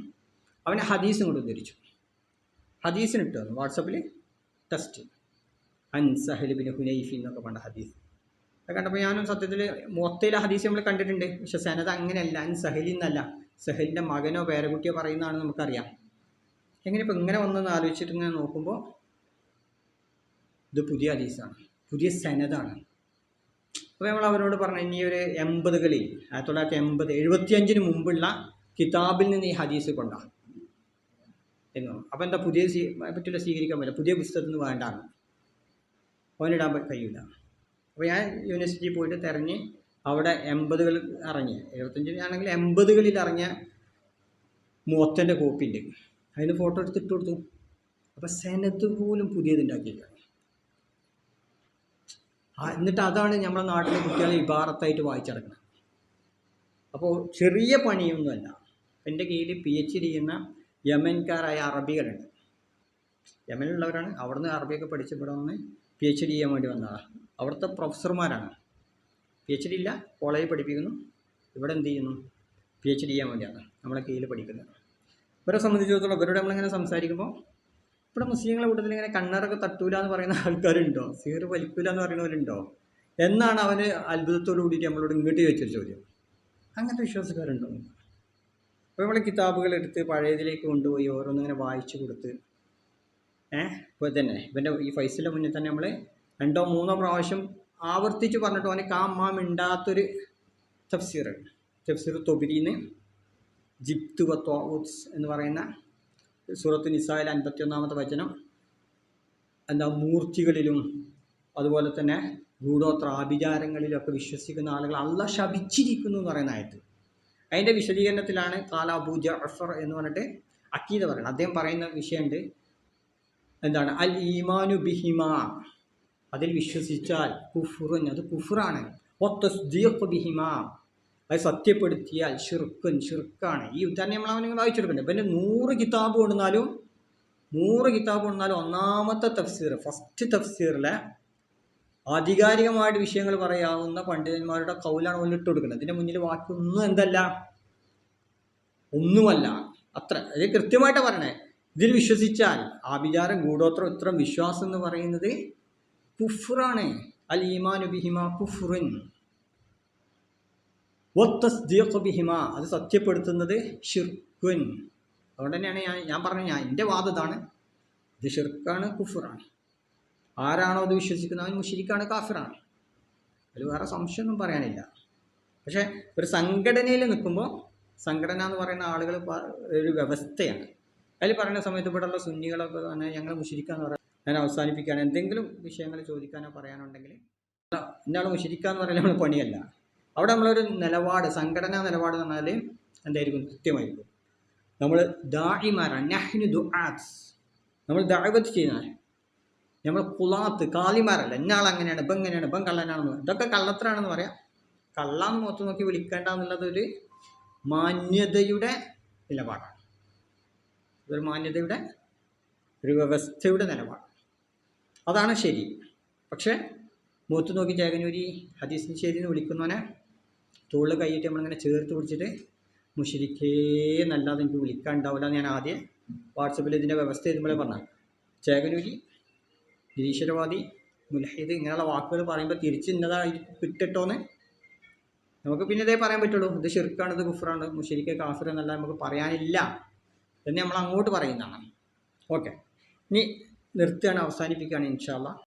S1: അവനെ ഹദീസും കൊണ്ട് ഉദ്ധരിച്ചു. ഹദീസിന് ഇട്ടു വന്നു വാട്സപ്പിൽ ടെസ്റ്റ് അൻ സഹൽ ബിൻ ഹുനൈഫി എന്നൊക്കെ പറഞ്ഞ ഹദീസ്. അത് കണ്ടപ്പോൾ ഞാനും സത്യത്തിൽ മൊത്തയിലെ ഹദീസ് നമ്മൾ കണ്ടിട്ടുണ്ട്, പക്ഷെ സനത് അങ്ങനെയല്ല, അൻ സഹലി എന്നല്ല, സഹലിൻ്റെ മകനോ പേരക്കുട്ടിയോ പറയുന്നതാണെന്ന് നമുക്കറിയാം. എങ്ങനെ ഇപ്പോൾ ഇങ്ങനെ വന്നെന്ന് ആലോചിച്ചിട്ട് ഇങ്ങനെ നോക്കുമ്പോൾ ഇത് പുതിയ ഹദീസാണ്, പുതിയ സനതാണ്. അപ്പോൾ നമ്മൾ അവരോട് പറഞ്ഞു ഇനി ഒരു 80കളിൽ 1980 75 മുമ്പുള്ള കിതാബിൽ നിന്ന് ഈ ഹദീസ് കൊണ്ടാണ് എന്ന്. അപ്പോൾ എന്താ പുതിയ പറ്റില്ല, സ്വീകരിക്കാൻ പറ്റില്ല, പുതിയ പുസ്തകത്തിൽ നിന്ന് വേണ്ടാണ്, ഓനിടാൻ കഴിയില്ല. അപ്പോൾ ഞാൻ യൂണിവേഴ്സിറ്റിയിൽ പോയിട്ട് തിരഞ്ഞ് അവിടെ 80കളിൽ ഇറങ്ങിയ 75 ആണെങ്കിൽ 80കളിൽ ഇറങ്ങിയ മുവത്തൻ്റെ കോപ്പി ഉണ്ട്, അതിന് ഫോട്ടോ എടുത്തിട്ട് കൊടുത്തു. അപ്പോൾ സെനത്ത് പോലും പുതിയതുണ്ടാക്കിയില്ല. എന്നിട്ട് അതാണ് നമ്മുടെ നാട്ടിലെ കുട്ടികളെ ഇബാറത്തായിട്ട് വായിച്ചടക്കുന്നത്. അപ്പോൾ ചെറിയ പണിയൊന്നുമല്ല. എൻ്റെ കീഴിൽ PhD ചെയ്യുന്ന യമൻകാരായ അറബികളുണ്ട്, യമനിലുള്ളവരാണ്. അവിടുന്ന് അറബിയൊക്കെ പഠിച്ച് ഇവിടെ വന്ന് PhD ചെയ്യാൻ വേണ്ടി വന്നതാണ്. അവിടുത്തെ പ്രൊഫസർമാരാണ്, PhD ഇല്ല, കോളേജിൽ പഠിപ്പിക്കുന്നു, ഇവിടെ എന്ത് ചെയ്യുന്നു, PhD ചെയ്യാൻ വേണ്ടിയാണ് നമ്മളെ കീഴിൽ പഠിക്കുന്നത്. ഇവരെ സംബന്ധിച്ചിടത്തോളം ഇവരോട് നമ്മളിങ്ങനെ സംസാരിക്കുമ്പോൾ ഇവിടെ മുസ്ലിങ്ങളെ കൂട്ടത്തിൽ ഇങ്ങനെ കണ്ണറൊക്കെ തട്ടൂല എന്ന് പറയുന്ന ആൾക്കാരുണ്ടോ, സീർ വലിക്കൂല എന്ന് പറയുന്നവരുണ്ടോ എന്നാണ് അവന് അത്ഭുതത്തോടു കൂടിയിട്ട് നമ്മളോട് ഇങ്ങോട്ട് ചോദിച്ചൊരു ചോദ്യം. അങ്ങനത്തെ വിശ്വാസക്കാരുണ്ടോ? അപ്പോൾ നമ്മൾ കിതാബുകൾ എടുത്ത് പഴയതിലേക്ക് കൊണ്ടുപോയി ഓരോന്നിങ്ങനെ വായിച്ചു കൊടുത്ത് ഇപ്പോൾ തന്നെ ഇവൻ്റെ ഈ ഫൈസലിൻ്റെ മുന്നിൽ തന്നെ നമ്മൾ 2 or 3 പ്രാവശ്യം ആവർത്തിച്ച് പറഞ്ഞിട്ട് അവന് കാമ്മാമിണ്ടാത്തൊരു തഫ്സീർ തൊബരീന്ന് ജിബ്തു വ ത്വാഊത്ത് എന്ന് പറയുന്ന സൂറത്ത് നിസായിലെ 51-ാമത്തെ വചനം എന്താ മൂർത്തികളിലും അതുപോലെ തന്നെ ഗൂഢോത്ര ആഭിചാരങ്ങളിലൊക്കെ വിശ്വസിക്കുന്ന ആളുകൾ അള്ളാഹ് ശപിച്ചിരിക്കുന്നു എന്ന് പറയുന്ന ആയത്ത്. അതിൻ്റെ വിശദീകരണത്തിലാണ് ഖാല അബൂ ജഅഫർ എന്ന് പറഞ്ഞിട്ട് അക്കീദ പറയുന്നത്. അദ്ദേഹം പറയുന്ന വിഷയമുണ്ട്, എന്താണ് അൽ ഈമാനു ബിഹിമ, അതിൽ വിശ്വസിച്ചാൽ കുഫ്റുൻ, അത് കുഫ്റാണ്. വത്തസ്ദീഖ് ബിഹിമ, അത് സത്യപ്പെടുത്തിയാൽ ഷിർക്കാണ്. ഈ ഉദാഹരണം നമ്മൾ അവനെ വായിച്ചെടുക്കണ്ടേ. പിന്നെ 100 കിതാബ് കൊണ്ടുവന്നാലും 100 കിതാബ് കൊണ്ടുവന്നാലും ഒന്നാമത്തെ തഫ്സീർ, ഫസ്റ്റ് തഫ്സീറിലെ ആധികാരികമായിട്ട് വിഷയങ്ങൾ പറയാവുന്ന പണ്ഡിതന്മാരുടെ കൗലാണ് മുന്നിട്ട് കൊടുക്കുന്നത്. ഇതിൻ്റെ മുന്നിൽ വാക്കൊന്നും എന്തല്ല, ഒന്നുമല്ല. അത്ര അത് കൃത്യമായിട്ട് പറയണേ. ഇതിൽ വിശ്വസിച്ചാൽ ആഭിചാരം, ഗൂഢോത്രം, ഇത്തരം വിശ്വാസം എന്ന് പറയുന്നത് കുഫ്റാണ്. അൽ ഈമാനു ബിഹിമ കുഫ്റുൻ വത്തസ്ദീഖ് ബിഹിമ, അത് സത്യപ്പെടുത്തുന്നത് ഷിർക്കുൻ. അതുകൊണ്ട് തന്നെയാണ് ഞാൻ പറഞ്ഞു, എൻ്റെ വാദം ഇതാണ്, ഇത് ഷിർക്കാണ്, കുഫ്റാണ്. ആരാണോ അത് വിശ്വസിക്കുന്നത് അവൻ മുശ്രിക്കാണ്, കാഫിറാണ്. അതിൽ വേറെ സംശയമൊന്നും പറയാനില്ല. പക്ഷേ ഒരു സംഘടനയിൽ നിൽക്കുമ്പോൾ, സംഘടന എന്ന് പറയുന്ന ആളുകൾ ഒരു വ്യവസ്ഥയാണ്. അതിൽ പറയുന്ന സമയത്ത് ഇവിടെയുള്ള സുന്നികളൊക്കെ തന്നെ ഞങ്ങൾ മുശ്രിക്കാന്ന് പറയാൻ ഞാൻ അവസാനിപ്പിക്കുകയാണ്. എന്തെങ്കിലും വിഷയങ്ങൾ ചോദിക്കാനോ പറയാനുണ്ടെങ്കിൽ ഇന്നാൾ മുശ്രിക്കാന്ന് പറയുന്നത് നമ്മൾ പണിയല്ല. അവിടെ നമ്മളൊരു നിലപാട്, സംഘടനാ നിലപാട് എന്ന് പറഞ്ഞാൽ എന്തായിരിക്കും, കൃത്യമായിരിക്കും. നമ്മൾ ദാഇമാരാണ്, നഹ്നു ദുആത്ത്, നമ്മൾ ദഅവത്ത് ചെയ്യുന്ന, നമ്മൾ ഖുലാത്ത് കാലിമാരല്ല. ഇന്നാൾ അങ്ങനെയാണ്, ഇപ്പം എങ്ങനെയാണ്, ഇപ്പം കള്ളനാണെന്ന്, ഇതൊക്കെ കള്ളത്തരാണെന്ന് പറയാം. കള്ളാന്ന് മുഖത്ത് നോക്കി വിളിക്കേണ്ട എന്നുള്ളത് ഒരു മാന്യതയുടെ നിലപാടാണ്. ഇതൊരു മാന്യതയുടെ, ഒരു വ്യവസ്ഥയുടെ നിലപാട്, അതാണ് ശരി. പക്ഷേ മുഖത്ത് നോക്കി ചേകനൂരി ഹദീസിന് ശരി എന്ന് വിളിക്കുന്നവനെ തോളിൽ കൈയിട്ട് നമ്മളിങ്ങനെ ചേർത്ത് പിടിച്ചിട്ട് മുശ്രിക്കേ എന്നല്ലാതെ എനിക്ക് വിളിക്കാൻ ഉണ്ടാവില്ല എന്ന് ഞാൻ ആദ്യം വാട്സപ്പിൽ ഇതിൻ്റെ വ്യവസ്ഥ എഴുതുമ്പോഴേ പറഞ്ഞ. ചേകനൂരി, നിരീശ്വരവാദി, മുൽഹിദ് ഇങ്ങനെയുള്ള വാക്കുകൾ പറയുമ്പോൾ തിരിച്ച് ഇന്നതായി കിട്ടിട്ടോന്ന് നമുക്ക് പിന്നെ ഇതേ പറയാൻ പറ്റുള്ളൂ. ഇത് ഷിർക്കാണ്, ഇത് കുഫ്റാണ്, മുശ്രിക്ക് കാഫിർ എന്നല്ല നമുക്ക് പറയാനില്ല എന്ന് നമ്മൾ അങ്ങോട്ട് പറയുന്നതാണ്. ഓക്കെ, ഇനി നിർത്തുകയാണ്, അവസാനിപ്പിക്കുകയാണ് ഇൻഷാ അല്ലാഹ്.